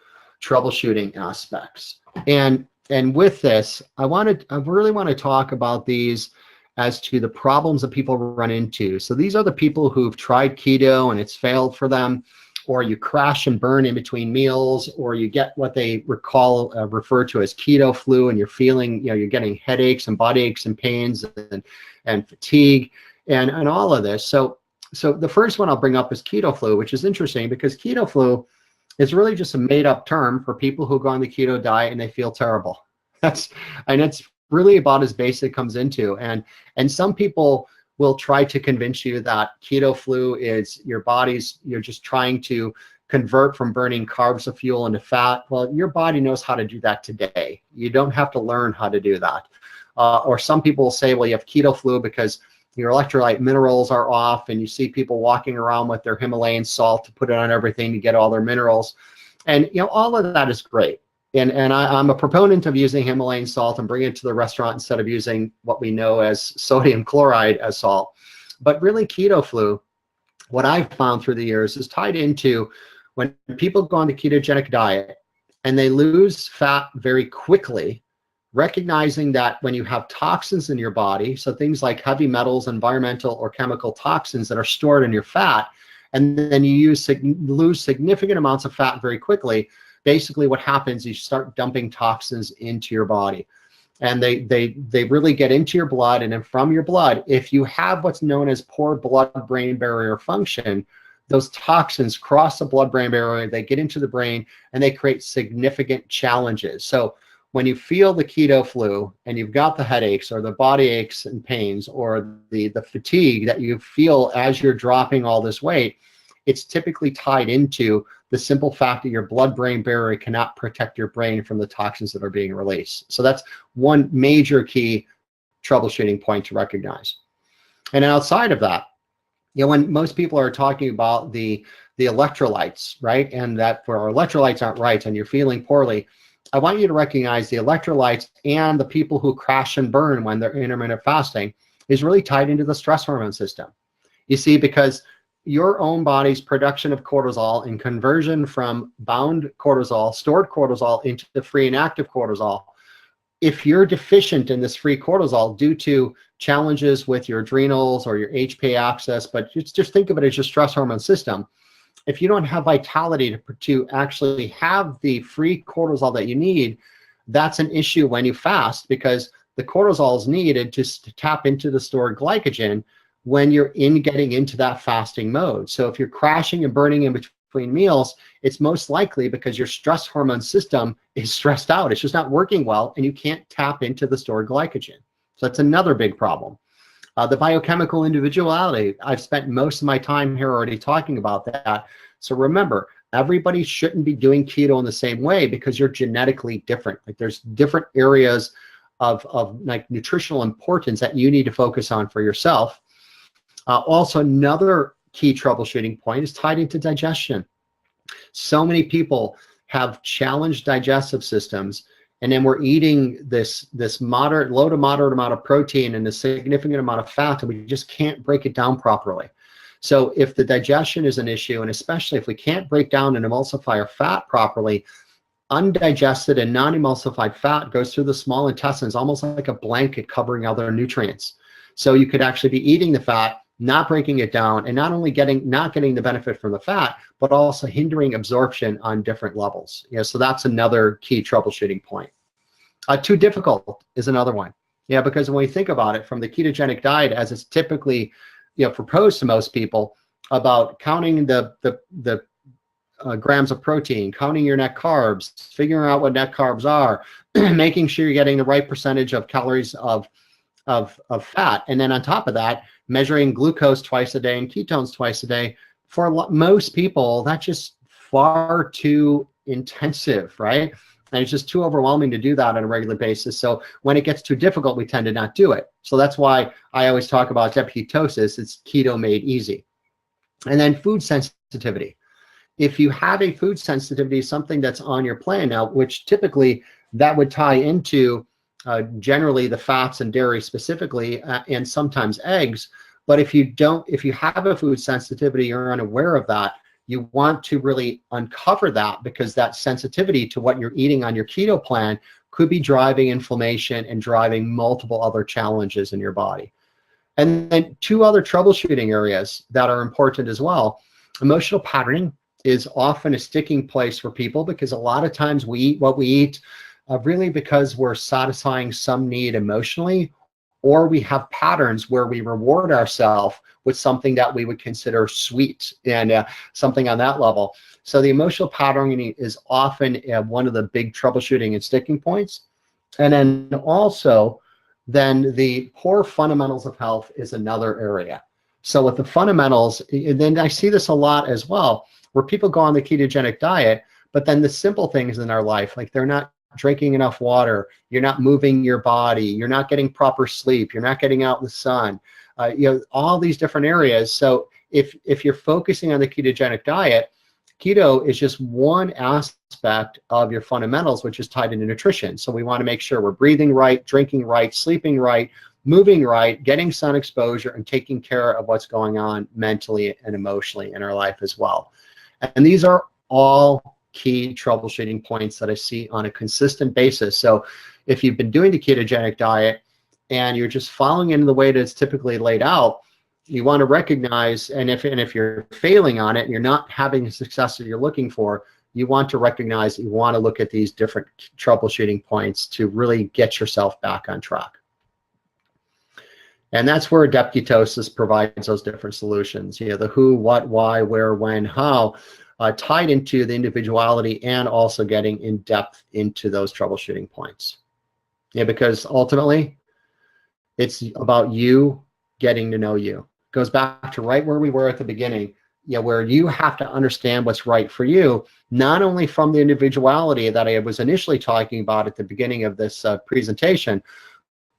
troubleshooting aspects. And with this, I really want to talk about these as to the problems that people run into. So these are the people who've tried keto and it's failed for them, or you crash and burn in between meals, or you get what they refer to as keto flu, and you're feeling, you're getting headaches and body aches and pains and fatigue and all of this. So the first one I'll bring up is keto flu, which is interesting because keto flu is really just a made-up term for people who go on the keto diet and they feel terrible. It's really about as basic it comes into. And some people will try to convince you that keto flu is you're just trying to convert from burning carbs of fuel into fat. Well, your body knows how to do that today. You don't have to learn how to do that. Or some people will say, well, you have keto flu because your electrolyte minerals are off, and you see people walking around with their Himalayan salt to put it on everything to get all their minerals. And all of that is great. And I'm a proponent of using Himalayan salt and bringing it to the restaurant instead of using what we know as sodium chloride as salt. But really, keto flu, what I've found through the years, is tied into when people go on the ketogenic diet and they lose fat very quickly, recognizing that when you have toxins in your body, so things like heavy metals, environmental or chemical toxins that are stored in your fat, and then you lose significant amounts of fat very quickly, basically what happens is you start dumping toxins into your body. And they really get into your blood, and then from your blood, if you have what's known as poor blood-brain barrier function, those toxins cross the blood-brain barrier, they get into the brain, and they create significant challenges. So when you feel the keto flu and you've got the headaches or the body aches and pains or the fatigue that you feel as you're dropping all this weight, it's typically tied into the simple fact that your blood-brain barrier cannot protect your brain from the toxins that are being released. So that's one major key troubleshooting point to recognize. And outside of that, when most people are talking about the electrolytes, right, and that for our electrolytes aren't right and you're feeling poorly, I want you to recognize the electrolytes and the people who crash and burn when they're intermittent fasting is really tied into the stress hormone system. You see, because your own body's production of cortisol and conversion from bound cortisol, stored cortisol, into the free and active cortisol, if you're deficient in this free cortisol due to challenges with your adrenals or your HPA axis, but just think of it as your stress hormone system, if you don't have vitality to actually have the free cortisol that you need, that's an issue when you fast, because the cortisol is needed to tap into the stored glycogen when you're getting into that fasting mode. So if you're crashing and burning in between meals, it's most likely because your stress hormone system is stressed out. It's just not working well, and you can't tap into the stored glycogen. So that's another big problem. The biochemical individuality, I've spent most of my time here already talking about that. So remember, everybody shouldn't be doing keto in the same way because you're genetically different. Like there's different areas of like nutritional importance that you need to focus on for yourself. Also, another key troubleshooting point is tied into digestion. So many people have challenged digestive systems, and then we're eating this low to moderate amount of protein and a significant amount of fat, and we just can't break it down properly. So if the digestion is an issue, and especially if we can't break down and emulsify our fat properly, undigested and non-emulsified fat goes through the small intestines almost like a blanket covering other nutrients. So you could actually be eating the fat, not breaking it down, and not only not getting the benefit from the fat, but also hindering absorption on different levels. So that's another key troubleshooting point. Too difficult is another one. Because when we think about it from the ketogenic diet, as it's typically proposed to most people, about counting the grams of protein, counting your net carbs, figuring out what net carbs are, making sure you're getting the right percentage of calories of fat. And then on top of that, measuring glucose twice a day and ketones twice a day. For most people, that's just far too intensive, right? And it's just too overwhelming to do that on a regular basis. So when it gets too difficult, we tend to not do it. So that's why I always talk about DepKETOSIS. It's keto made easy. And then food sensitivity. If you have a food sensitivity, something that's on your plan now, which typically that would tie into generally the fats and dairy specifically, and sometimes eggs. But if you have a food sensitivity, you're unaware of that, you want to really uncover that, because that sensitivity to what you're eating on your keto plan could be driving inflammation and driving multiple other challenges in your body. And then two other troubleshooting areas that are important as well. Emotional patterning is often a sticking place for people, because a lot of times we eat what we eat really because we're satisfying some need emotionally, or we have patterns where we reward ourselves with something that we would consider sweet and something on that level. So the emotional patterning is often one of the big troubleshooting and sticking points. And then also, then the poor fundamentals of health is another area. So with the fundamentals, and then I see this a lot as well, where people go on the ketogenic diet, but then the simple things in their life, like they're not drinking enough water, you're not moving your body, you're not getting proper sleep, you're not getting out in the sun, all these different areas. So if you're focusing on the ketogenic diet, keto is just one aspect of your fundamentals, which is tied into nutrition. So we want to make sure we're breathing right, drinking right, sleeping right, moving right, getting sun exposure, and taking care of what's going on mentally and emotionally in our life as well. And these are all key troubleshooting points that I see on a consistent basis. So if you've been doing the ketogenic diet and you're just following it in the way that it's typically laid out, you want to recognize, and if you're failing on it and you're not having the success that you're looking for, you want to recognize, you want to look at these different troubleshooting points to really get yourself back on track. And that's where DepKETOSIS provides those different solutions. The who, what, why, where, when, how, tied into the individuality, and also getting in depth into those troubleshooting points. Because ultimately, it's about you getting to know you. It goes back to right where we were at the beginning, where you have to understand what's right for you, not only from the individuality that I was initially talking about at the beginning of this presentation,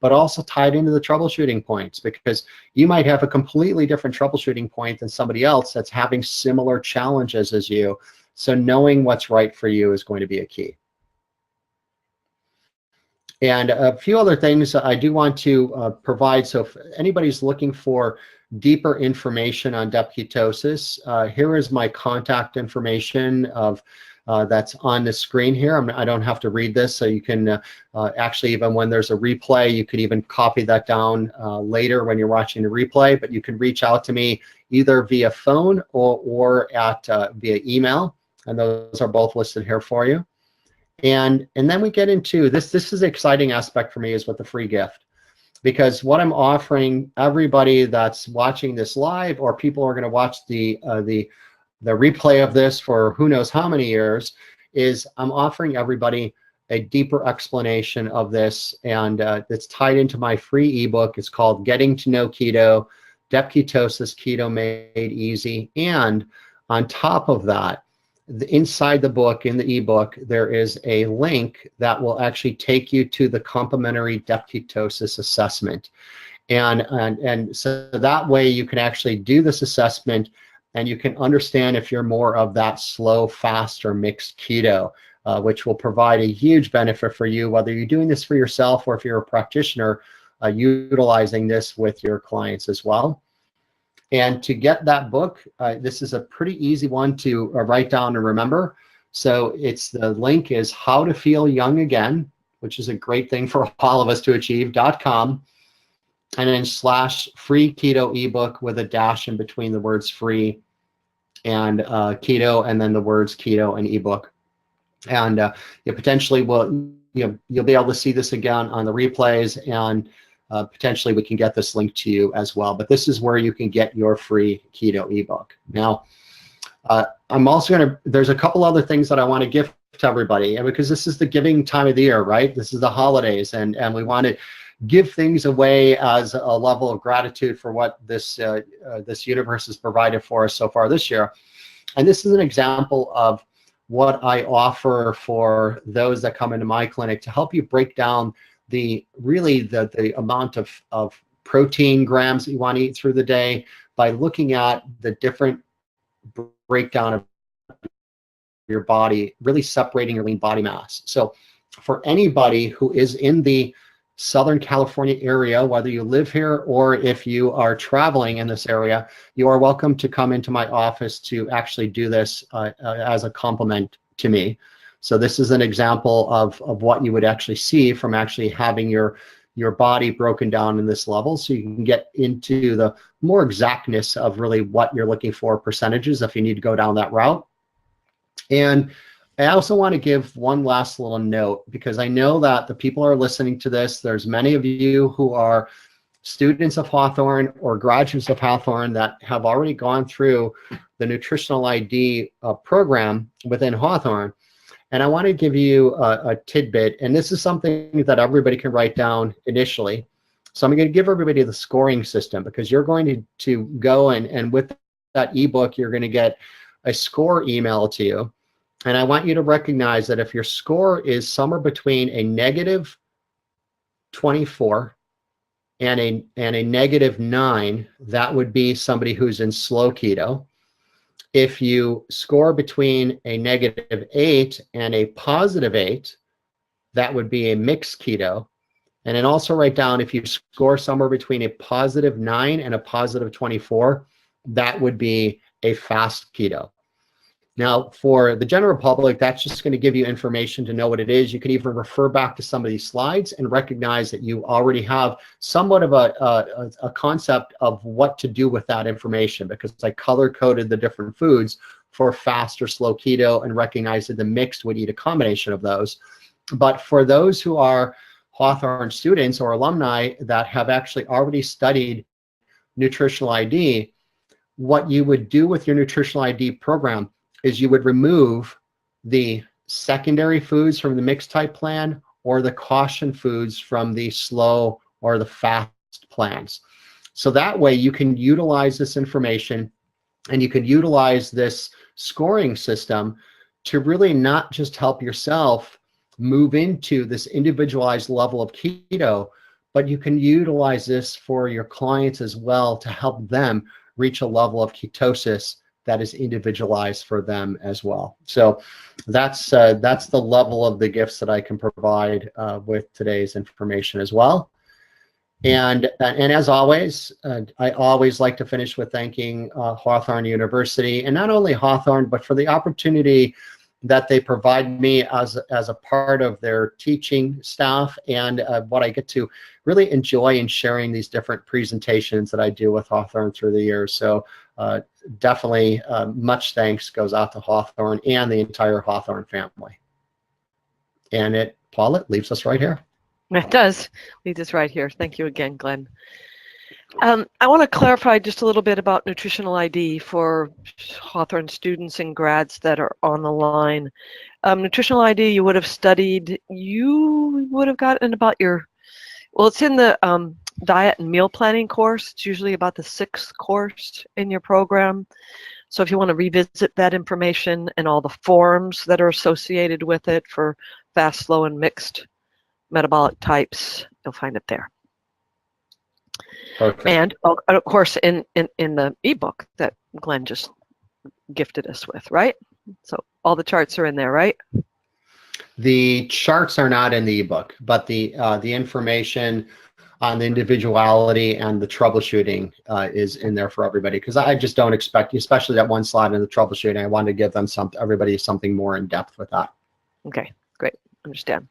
but also tied into the troubleshooting points, because you might have a completely different troubleshooting point than somebody else that's having similar challenges as you. So knowing what's right for you is going to be a key. And a few other things I do want to provide. So if anybody's looking for deeper information on DepKETOSIS, here is my contact information of that's on the screen here. I don't have to read this, so you can actually, even when there's a replay, you could even copy that down later when you're watching the replay. But you can reach out to me either via phone or via email, and those are both listed here for you. And then we get into this. This is an exciting aspect for me, is with the free gift, because what I'm offering everybody that's watching this live, or people are going to watch the replay of this for who knows how many years, is I'm offering everybody a deeper explanation of this, and it's tied into my free ebook. It's called Getting to Know Keto, DepKETOSIS Keto Made Easy. And on top of that, inside the book, in the ebook, there is a link that will actually take you to the complimentary DepKETOSIS assessment. And so that way you can actually do this assessment, and you can understand if you're more of that slow, fast, or mixed keto, which will provide a huge benefit for you, whether you're doing this for yourself or if you're a practitioner utilizing this with your clients as well. And to get that book, this is a pretty easy one to write down and remember. So the link is How to Feel Young Again, which is a great thing for all of us to achieve, .com. And then /free keto ebook with a dash in between the words free and keto, and then the words keto and ebook. And you potentially will, you'll be able to see this again on the replays, and potentially we can get this link to you as well. But this is where you can get your free keto ebook. Now, I'm also going to, there's a couple other things that I want to give to everybody, and because this is the giving time of the year, right? This is the holidays, and we want to give things away as a level of gratitude for what this this universe has provided for us so far this year. And this is an example of what I offer for those that come into my clinic to help you break down the amount of protein grams that you want to eat through the day by looking at the different breakdown of your body, really separating your lean body mass. So for anybody who is in the Southern California area, whether you live here or if you are traveling in this area, you are welcome to come into my office to actually do this as a compliment to me. So this is an example of what you would actually see from actually having your body broken down in this level, so you can get into the more exactness of really what you're looking for percentages if you need to go down that route. And I also want to give one last little note, because I know that the people are listening to this. There's many of you who are students of Hawthorn or graduates of Hawthorn that have already gone through the Nutritional ID program within Hawthorn. And I want to give you a tidbit, and this is something that everybody can write down initially. So I'm going to give everybody the scoring system, because you're going to go and with that ebook, you're going to get a score email to you. And I want you to recognize that if your score is somewhere between a negative 24 and a negative 9, that would be somebody who's in slow keto. If you score between a negative 8 and a positive 8, that would be a mixed keto. And then also write down, if you score somewhere between a positive 9 and a positive 24, that would be a fast keto. Now, for the general public, that's just going to give you information to know what it is. You can even refer back to some of these slides and recognize that you already have somewhat of a concept of what to do with that information, because I color-coded the different foods for fast or slow keto and recognize that the mixed would eat a combination of those. But for those who are Hawthorn students or alumni that have actually already studied Nutritional ID, what you would do with your Nutritional ID program is you would remove the secondary foods from the mixed type plan or the caution foods from the slow or the fast plans. So that way you can utilize this information and you can utilize this scoring system to really not just help yourself move into this individualized level of keto, but you can utilize this for your clients as well to help them reach a level of ketosis that is individualized for them as well. So that's the level of the gifts that I can provide with today's information as well. And as always, I always like to finish with thanking Hawthorn University, and not only Hawthorn, but for the opportunity that they provide me as a part of their teaching staff, and what I get to really enjoy in sharing these different presentations that I do with Hawthorn through the years. So definitely much thanks goes out to Hawthorn and the entire Hawthorn family. And Paula, it leaves us right here. It does. Leads us right here. Thank you again, Glenn. I want to clarify just a little bit about Nutritional ID for Hawthorn students and grads that are on the line. Nutritional ID, you would have studied, you would have gotten about well, it's in the diet and meal planning course. It's usually about the 6th course in your program. So if you want to revisit that information and all the forms that are associated with it for fast, slow, and mixed metabolic types, you'll find it there. Perfect. And of course in the ebook that Glenn just gifted us with, right? So all the charts are in there, right? The charts are not in the ebook, but the information on the individuality and the troubleshooting is in there for everybody, because I just don't expect, especially that one slide in the troubleshooting, I wanted to give them everybody something more in depth with that. Okay, great, understand.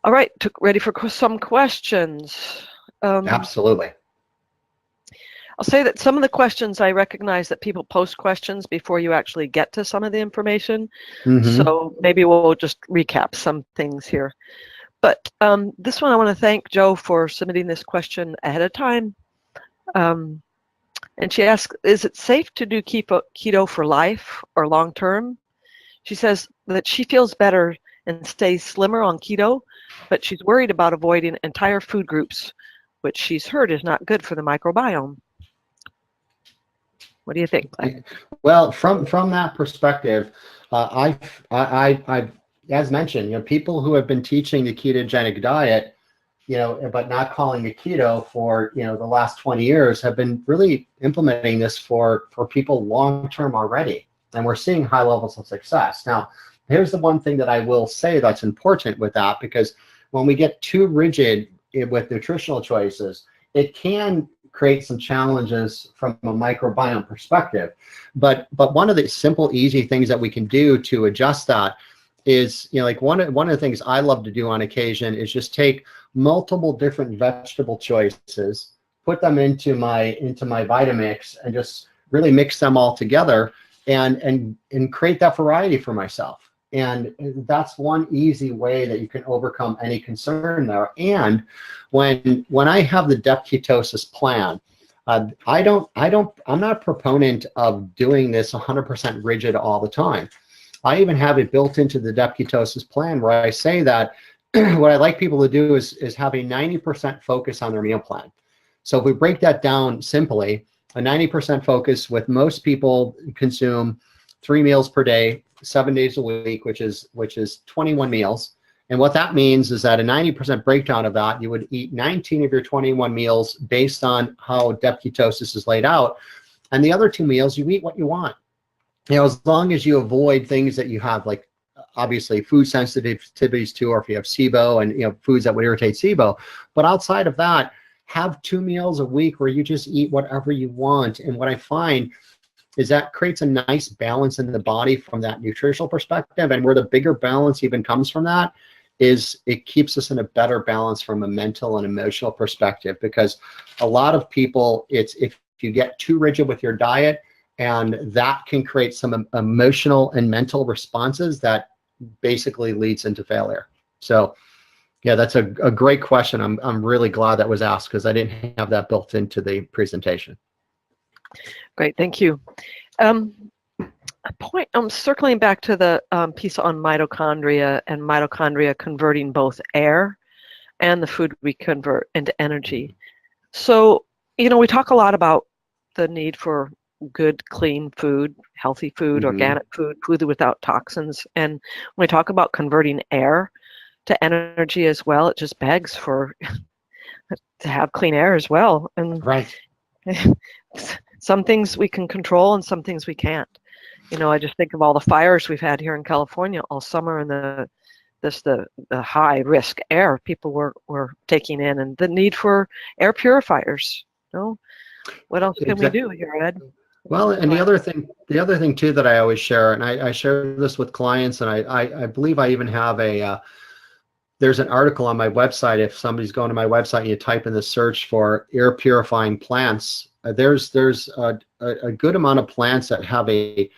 All right, ready for some questions. Absolutely. I'll say that some of the questions, I recognize that people post questions before you actually get to some of the information. Mm-hmm. So maybe we'll just recap some things here. But this one, I want to thank Joe for submitting this question ahead of time. And she asks, is it safe to do keto for life or long term? She says that she feels better and stays slimmer on keto, but she's worried about avoiding entire food groups, which she's heard is not good for the microbiome. What do you think, Glenn? Well, from that perspective, I've as mentioned, people who have been teaching the ketogenic diet, but not calling it keto for the last 20 years have been really implementing this for people long term already, and we're seeing high levels of success. Now, here's the one thing that I will say that's important with that, because when we get too rigid with nutritional choices, it can create some challenges from a microbiome perspective. But one of the simple, easy things that we can do to adjust that is, like one of the things I love to do on occasion is just take multiple different vegetable choices, put them into my Vitamix, and just really mix them all together and create that variety for myself. And that's one easy way that you can overcome any concern there. And when I have the DepKETOSIS plan, I'm not a proponent of doing this 100% rigid all the time. I even have it built into the DepKETOSIS plan where I say that what I like people to do is have a 90% focus on their meal plan. So if we break that down simply, a 90% focus with most people consume 3 meals per day, 7 days a week, which is 21 meals. And what that means is that a 90% breakdown of that, you would eat 19 of your 21 meals based on how DepKETOSIS is laid out. And the other 2 meals, you eat what you want. As long as you avoid things that you have, like obviously food sensitivities to, or if you have SIBO and foods that would irritate SIBO. But outside of that, have 2 meals a week where you just eat whatever you want. And what I find is that creates a nice balance in the body from that nutritional perspective. And where the bigger balance even comes from that is it keeps us in a better balance from a mental and emotional perspective, because a lot of people, it's if you get too rigid with your diet, and that can create some emotional and mental responses that basically leads into failure. So yeah, that's a great question. I'm really glad that was asked, because I didn't have that built into the presentation. Great, thank you. I'm circling back to the piece on mitochondria and mitochondria converting both air and the food we convert into energy. So, we talk a lot about the need for good, clean food, healthy food, organic food, food without toxins. And when we talk about converting air to energy as well, it just begs for to have clean air as well. And right. Some things we can control and some things we can't. I just think of all the fires we've had here in California all summer, and the high risk air people were taking in, and the need for air purifiers. What else can we do here, Ed? Well, and the other thing too that I always share, and I share this with clients, and I believe I even have there's an article on my website. If somebody's going to my website and you type in the search for air purifying plants, there's a good amount of plants that have a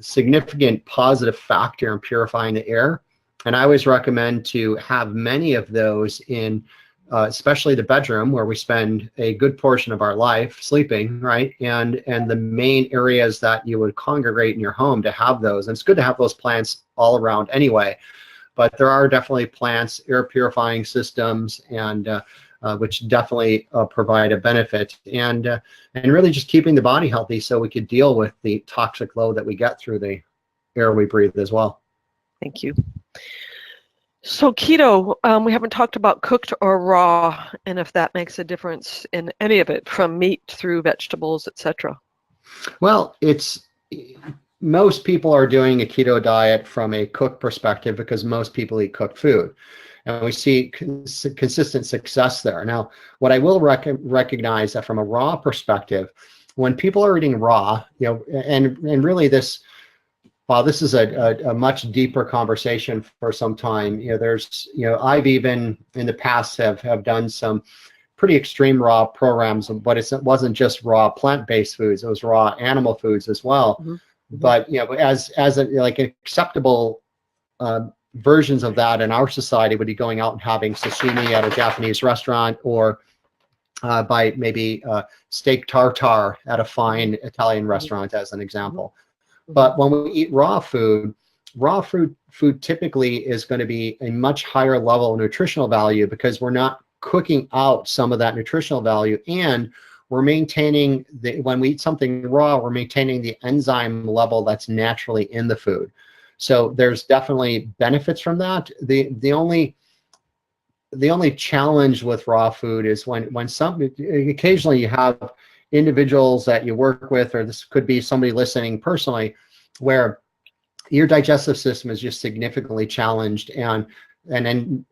significant positive factor in purifying the air. And I always recommend to have many of those in especially the bedroom, where we spend a good portion of our life sleeping, right? And the main areas that you would congregate in your home, to have those. And it's good to have those plants all around anyway. But there are definitely plants, air purifying systems, and which definitely provide a benefit, and really just keeping the body healthy so we could deal with the toxic load that we get through the air we breathe as well. Thank you. So keto, we haven't talked about cooked or raw, and if that makes a difference in any of it, from meat through vegetables, etc. Well, most people are doing a keto diet from a cooked perspective, because most people eat cooked food. And we see consistent success there. Now, what I will recognize that from a raw perspective, when people are eating raw, and really this is a much deeper conversation for some time. I've even in the past have done some pretty extreme raw programs, but it wasn't just raw plant-based foods; it was raw animal foods as well. Mm-hmm. But as acceptable versions of that in our society would be going out and having sashimi at a Japanese restaurant, or by maybe steak tartare at a fine Italian restaurant, as an example. But when we eat raw food typically is going to be a much higher level of nutritional value, because we're not cooking out some of that nutritional value, and we're maintaining when we eat something raw, we're maintaining the enzyme level that's naturally in the food. So there's definitely benefits from that. The only challenge with raw food is when occasionally you have individuals that you work with, or this could be somebody listening personally, where your digestive system is just significantly challenged, and then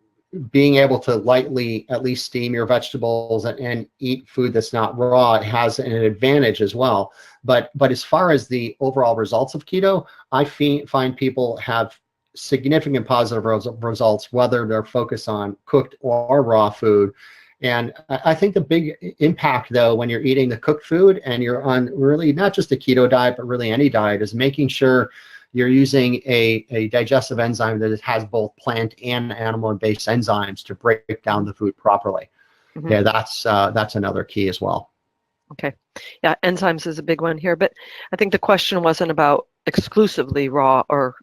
being able to lightly at least steam your vegetables and eat food that's not raw has an advantage as well. But as far as the overall results of keto, I find people have significant positive results, whether they're focused on cooked or raw food. And I think the big impact, though, when you're eating the cooked food and you're on really not just a keto diet, but really any diet, is making sure you're using a digestive enzyme that has both plant and animal-based enzymes to break down the food properly. Yeah, that's another key as well. Okay. Yeah, enzymes is a big one here, but I think the question wasn't about exclusively raw or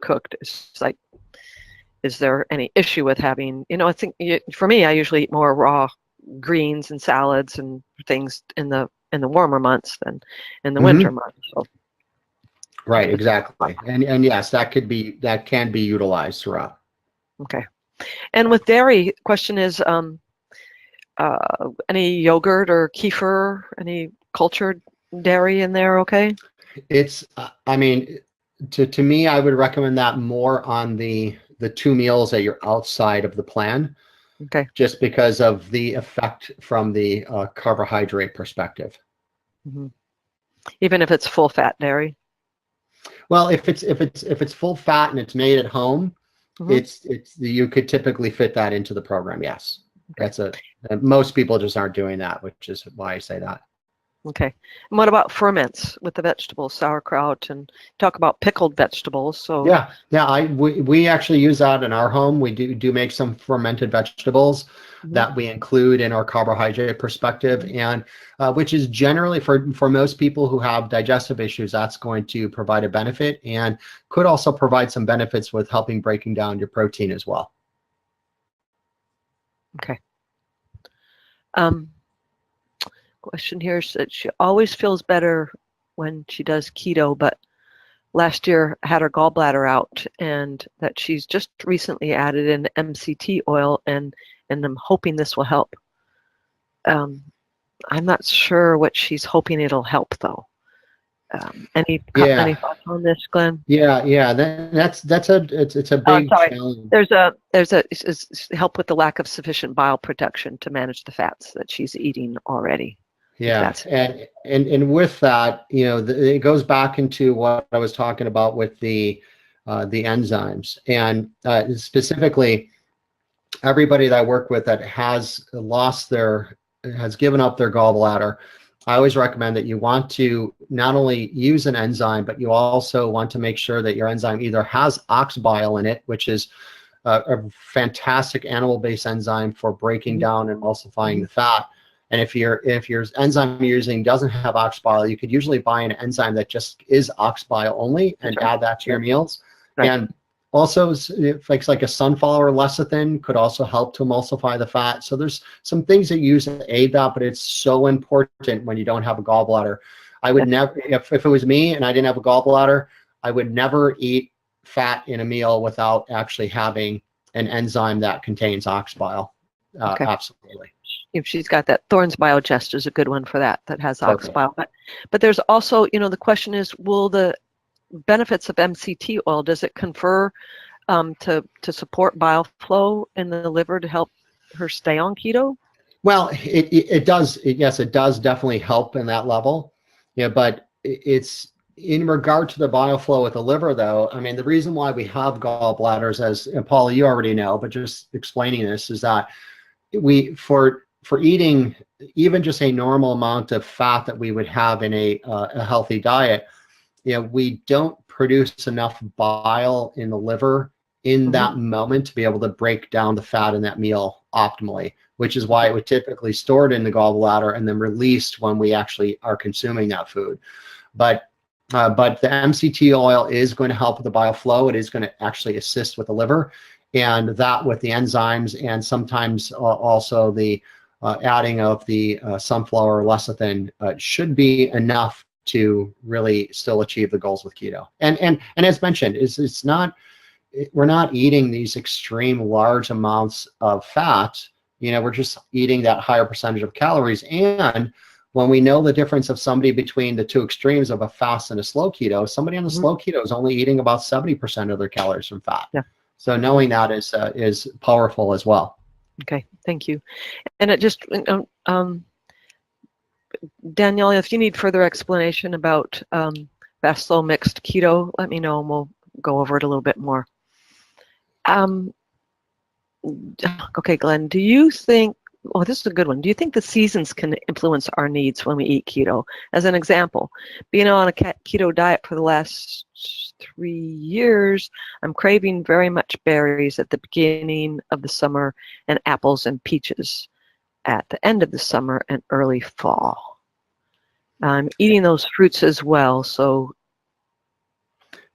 cooked. It's like, is there any issue with having, I think for me, I usually eat more raw greens and salads and things in the warmer months than in the winter months. So. Right, exactly. And yes, that can be utilized throughout. Okay. And with dairy, question is, any yogurt or kefir, any cultured dairy in there, okay? It's, I mean, to me, I would recommend that more on the 2 meals that you're outside of the plan. Okay. Just because of the effect from the carbohydrate perspective. Even if it's full fat dairy? Well, if it's full fat and it's made at home, you could typically fit that into the program. Yes, okay. Most people just aren't doing that, which is why I say that. Okay. And what about ferments with the vegetables, sauerkraut, and talk about pickled vegetables? So yeah, we actually use that in our home. We do make some fermented vegetables that we include in our carbohydrate perspective, and which is generally for most people who have digestive issues, that's going to provide a benefit, and could also provide some benefits with helping breaking down your protein as well. Okay. Question here is that she always feels better when she does keto, but last year had her gallbladder out, and that she's just recently added in MCT oil, and I'm hoping this will help. I'm not sure what she's hoping it'll help, though. Any thoughts on this, Glenn? Yeah. It's a big challenge. There's help with the lack of sufficient bile production to manage the fats that she's eating already. Yeah, and with that, it goes back into what I was talking about with the enzymes, and specifically, everybody that I work with that has given up their gallbladder, I always recommend that you want to not only use an enzyme, but you also want to make sure that your enzyme either has ox bile in it, which is a fantastic animal-based enzyme for breaking down and emulsifying the fat. And if your enzyme you're using doesn't have ox bile, you could usually buy an enzyme that just is ox bile only and add that to your meals. Right. And also, like a sunflower lecithin could also help to emulsify the fat. So there's some things that you use to aid that, but it's so important when you don't have a gallbladder. I would never, if it was me and I didn't have a gallbladder, I would never eat fat in a meal without actually having an enzyme that contains ox bile. Okay. Absolutely. If she's got that, Thorne's Biogest is a good one for that has ox bile. But there's also, the question is, will the benefits of MCT oil, does it confer to support bile flow in the liver to help her stay on keto? Well, it does. Yes, it does definitely help in that level. Yeah, but it's in regard to the bile flow with the liver, though. I mean, the reason why we have gallbladders, as Paula, you already know, but just explaining this, is that for eating even just a normal amount of fat that we would have in a healthy diet, we don't produce enough bile in the liver in that moment to be able to break down the fat in that meal optimally. which is why it would typically stored in the gallbladder and then released when we actually are consuming that food. But the MCT oil is going to help with the bile flow. It is going to actually assist with the liver, and that with the enzymes, and sometimes also the adding of the sunflower lecithin should be enough to really still achieve the goals with keto. And as mentioned, it's not, we're not eating these extreme large amounts of fat. You know, we're just eating that higher percentage of calories. And when we know the difference of somebody between the two extremes of a fast and a slow keto, somebody on the slow keto is only eating about 70% of their calories from fat. Yeah. So knowing that is powerful as well. Okay, thank you. And it just, Danielle, if you need further explanation about fast, slow, mixed keto, let me know and we'll go over it a little bit more. Okay, Glenn, do you think, oh, this is a good one. Do you think the seasons can influence our needs when we eat keto? As an example, being on a keto diet for the last 3 years, I'm craving very much berries at the beginning of the summer and apples and peaches at the end of the summer and early fall. I'm eating those fruits as well, so.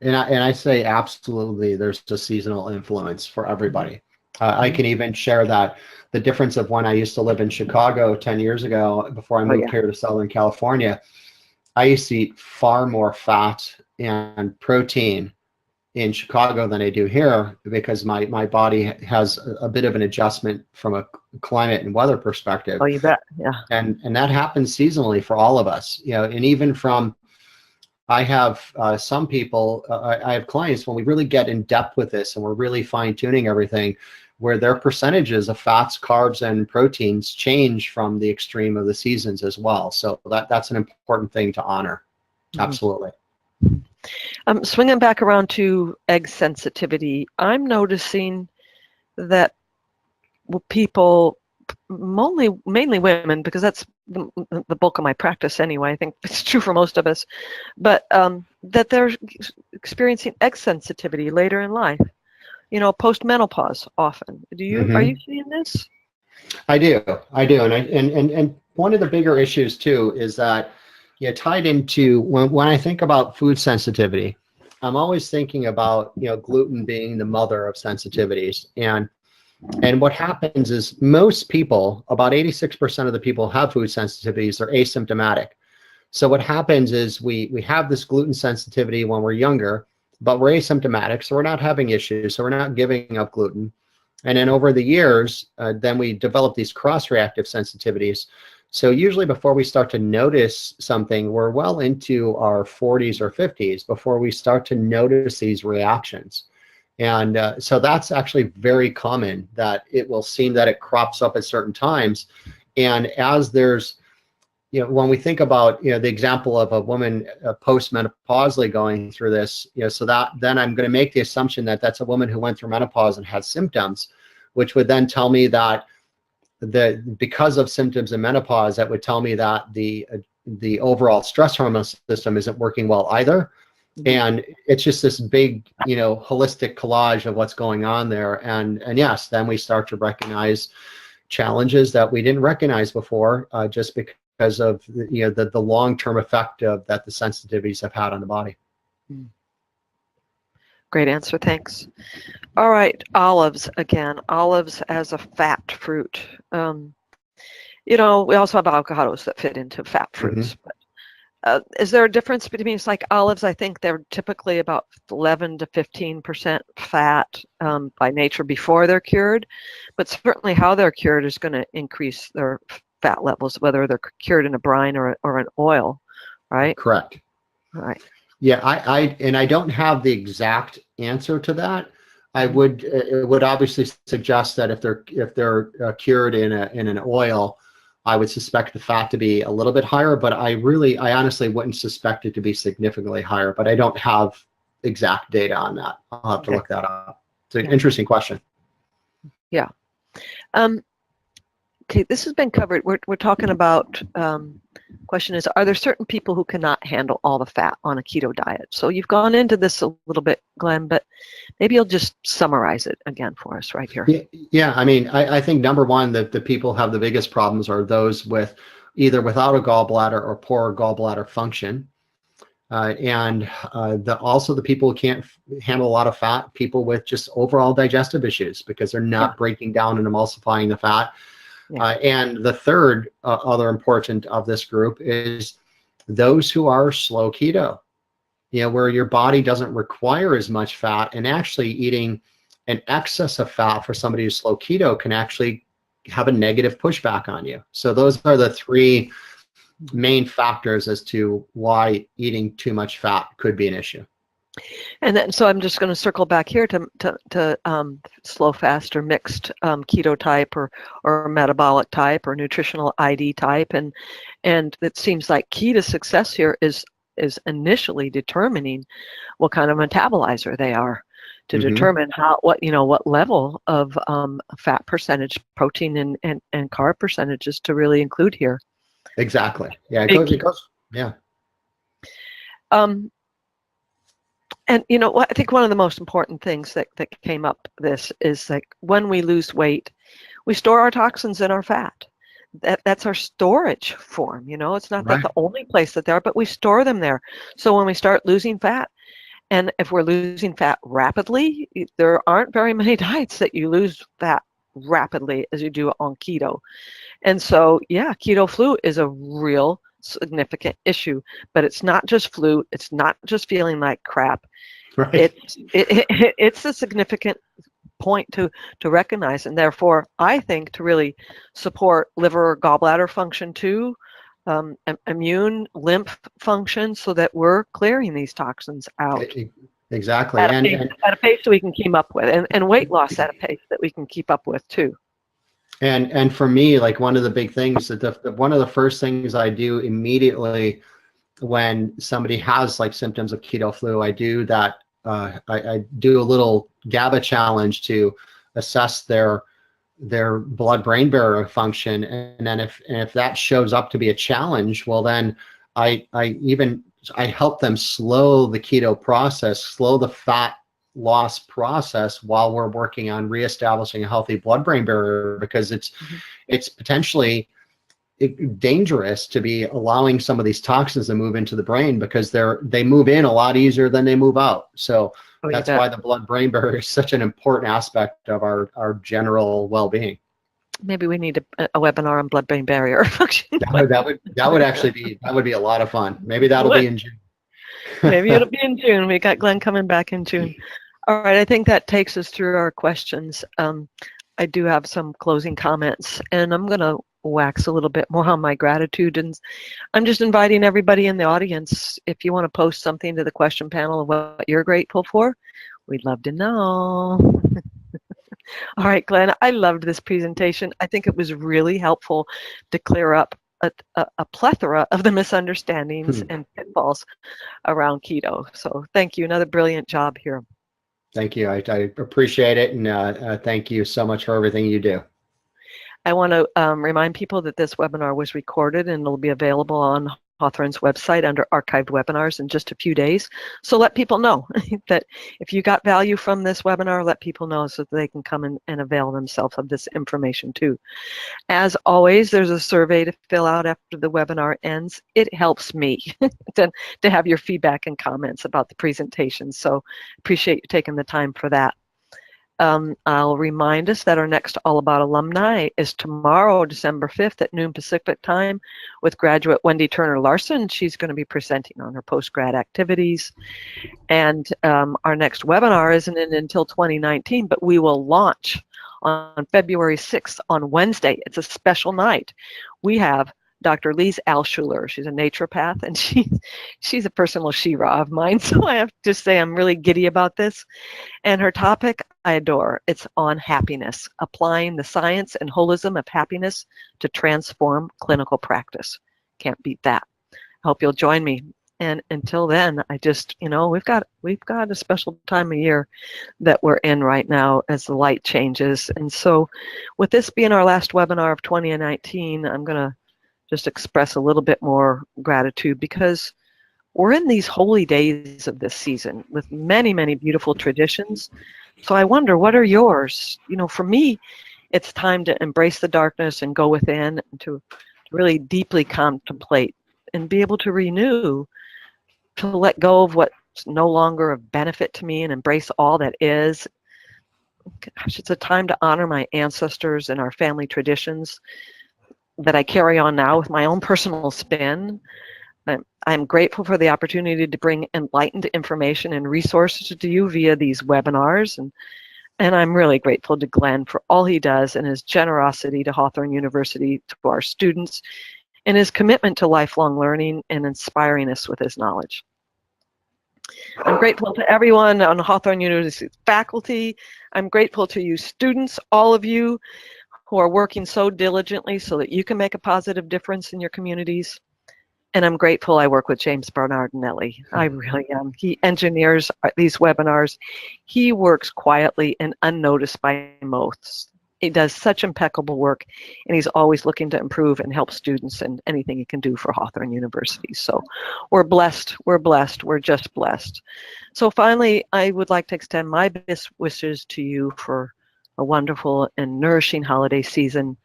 And I say absolutely there's a seasonal influence for everybody. I can even share that the difference of when I used to live in Chicago 10 years ago, before I moved here to Southern California, I used to eat far more fat and protein in Chicago than I do here, because my body has a bit of an adjustment from a climate and weather perspective. Oh, you bet. Yeah. And that happens seasonally for all of us, you know, and even from, I have some people, I have clients, when we really get in depth with this and we're really fine tuning everything, where their percentages of fats, carbs, and proteins change from the extreme of the seasons as well. So that's an important thing to honor. Absolutely. Swinging back around to egg sensitivity, I'm noticing that people, mainly women, because that's the bulk of my practice anyway, I think it's true for most of us, but that they're experiencing egg sensitivity later in life, you know, post-menopause often. Do you, are you seeing this? I do. And one of the bigger issues too is that, you know, tied into when I think about food sensitivity, I'm always thinking about, you know, gluten being the mother of sensitivities. And what happens is most people, about 86% of the people who have food sensitivities are asymptomatic. So what happens is we have this gluten sensitivity when we're younger, but we're asymptomatic, so we're not having issues, so we're not giving up gluten. And then over the years, then we develop these cross-reactive sensitivities. So usually before we start to notice something, we're well into our 40s or 50s before we start to notice these reactions. And so that's actually very common, that it will seem that it crops up at certain times. And as there's, you know, when we think about, you know, the example of a woman post-menopausally going through this, you know, so that then I'm going to make the assumption that that's a woman who went through menopause and had symptoms, which would then tell me that because of symptoms in menopause, that would tell me that the overall stress hormone system isn't working well either. And it's just this big, you know, holistic collage of what's going on there. And yes, then we start to recognize challenges that we didn't recognize before, just because of, you know, the long-term effect of that the sensitivities have had on the body. Great answer, thanks. All right, olives again. Olives as a fat fruit. You know, we also have avocados that fit into fat fruits. But, is there a difference between, it's like olives, I think they're typically about 11 to 15% fat by nature before they're cured, but certainly how they're cured is going to increase their fat levels, whether they're cured in a brine or an oil, right? Correct. Right. Yeah, I don't have the exact answer to that. It would obviously suggest that if they're cured in an oil, I would suspect the fat to be a little bit higher, but I honestly wouldn't suspect it to be significally higher, but I don't have exact data on that. I'll have to look that up. It's an interesting question. Yeah. Okay, this has been covered. We're talking about question is, are there certain people who cannot handle all the fat on a keto diet? So you've gone into this a little bit, Glenn, but maybe you'll just summarize it again for us right here. Yeah, I mean, I think number one, that the people have the biggest problems are those with either without a gallbladder or poor gallbladder function. Also the people who can't handle a lot of fat, people with just overall digestive issues because they're not breaking down and emulsifying the fat. And the third other important of this group is those who are slow keto, where your body doesn't require as much fat, and actually eating an excess of fat for somebody who's slow keto can actually have a negative pushback on you. So those are the three main factors as to why eating too much fat could be an issue. And then, so I'm just going to circle back here to slow fast or mixed keto type or metabolic type or nutritional ID type, and it seems like key to success here is initially determining what kind of metabolizer they are, to determine what level of fat percentage, protein and carb percentages to really include here. Exactly. Yeah, it goes. Yeah. And I think one of the most important things that came up this is like when we lose weight, we store our toxins in our fat. That's our storage form. It's not that the only place that they are, but we store them there. So when we start losing fat, and if we're losing fat rapidly, there aren't very many diets that you lose fat rapidly as you do on keto. And so, keto flu is a real significant issue, but it's not just flu. It's not just feeling like crap. Right. It's a significant point to recognize, and therefore I think to really support liver gallbladder function too, immune lymph function, so that we're clearing these toxins out. Exactly. At a pace that we can keep up with, and weight loss at a pace that we can keep up with too. And for me, like one of the big things that one of the first things I do immediately when somebody has like symptoms of keto flu, I do that. I do a little GABA challenge to assess their blood-brain barrier function, and then if that shows up to be a challenge, well then I help them slow the keto process, slow the fat loss process while we're working on reestablishing a healthy blood-brain barrier, because it's potentially dangerous to be allowing some of these toxins to move into the brain, because they move in a lot easier than they move out. So that's why the blood-brain barrier is such an important aspect of our general well-being. Maybe we need a webinar on blood-brain barrier function. That would be a lot of fun. Maybe that'll be in June. Maybe it'll be in June. We got Glenn coming back in June. All right, I think that takes us through our questions. I do have some closing comments, and I'm going to wax a little bit more on my gratitude. And I'm just inviting everybody in the audience, if you want to post something to the question panel of what you're grateful for, we'd love to know. All right, Glenn, I loved this presentation. I think it was really helpful to clear up a plethora of the misunderstandings and pitfalls around keto. So thank you. Another brilliant job here. Thank you. I appreciate it. And thank you so much for everything you do. I want to remind people that this webinar was recorded and it'll be available on Hawthorn's website under archived webinars in just a few days. So let people know that if you got value from this webinar, let people know so that they can come and avail themselves of this information too. As always, there's a survey to fill out after the webinar ends. It helps me to have your feedback and comments about the presentation. So appreciate you taking the time for that. I'll remind us that our next All About Alumni is tomorrow, December 5th at noon Pacific time with graduate Wendy Turner Larson. She's going to be presenting on her post-grad activities. And our next webinar isn't until 2019, but we will launch on February 6th on Wednesday. It's a special night. We have Dr. Lise Alschuler. She's a naturopath, and she's a personal She-Ra of mine, so I have to say I'm really giddy about this. And her topic, I adore. It's on happiness, applying the science and holism of happiness to transform clinical practice. Can't beat that. I hope you'll join me. And until then, I just, we've got a special time of year that we're in right now as the light changes. And so with this being our last webinar of 2019, I'm going to just express a little bit more gratitude, because we're in these holy days of this season with many, many beautiful traditions. So I wonder, what are yours? For me, it's time to embrace the darkness and go within, and to really deeply contemplate and be able to renew, to let go of what's no longer of benefit to me and embrace all that is. Gosh, it's a time to honor my ancestors and our family traditions that I carry on now with my own personal spin. I'm grateful for the opportunity to bring enlightened information and resources to you via these webinars. And I'm really grateful to Glen for all he does and his generosity to Hawthorn University, to our students, and his commitment to lifelong learning and inspiring us with his knowledge. I'm grateful to everyone on Hawthorn University faculty. I'm grateful to you students, all of you who are working so diligently so that you can make a positive difference in your communities. And I'm grateful I work with James Bernardinelli. I really am. He engineers these webinars. He works quietly and unnoticed by most. He does such impeccable work, and he's always looking to improve and help students and anything he can do for Hawthorn University. So we're blessed. We're blessed. We're just blessed. So finally, I would like to extend my best wishes to you for a wonderful and nourishing holiday season.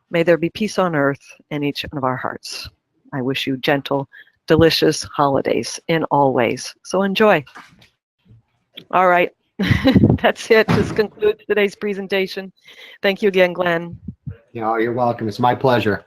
May there be peace on earth in each of our hearts. I wish you gentle, delicious holidays in all ways. So enjoy. All right. That's it. This concludes today's presentation. Thank you again, Glen. You're welcome. It's my pleasure.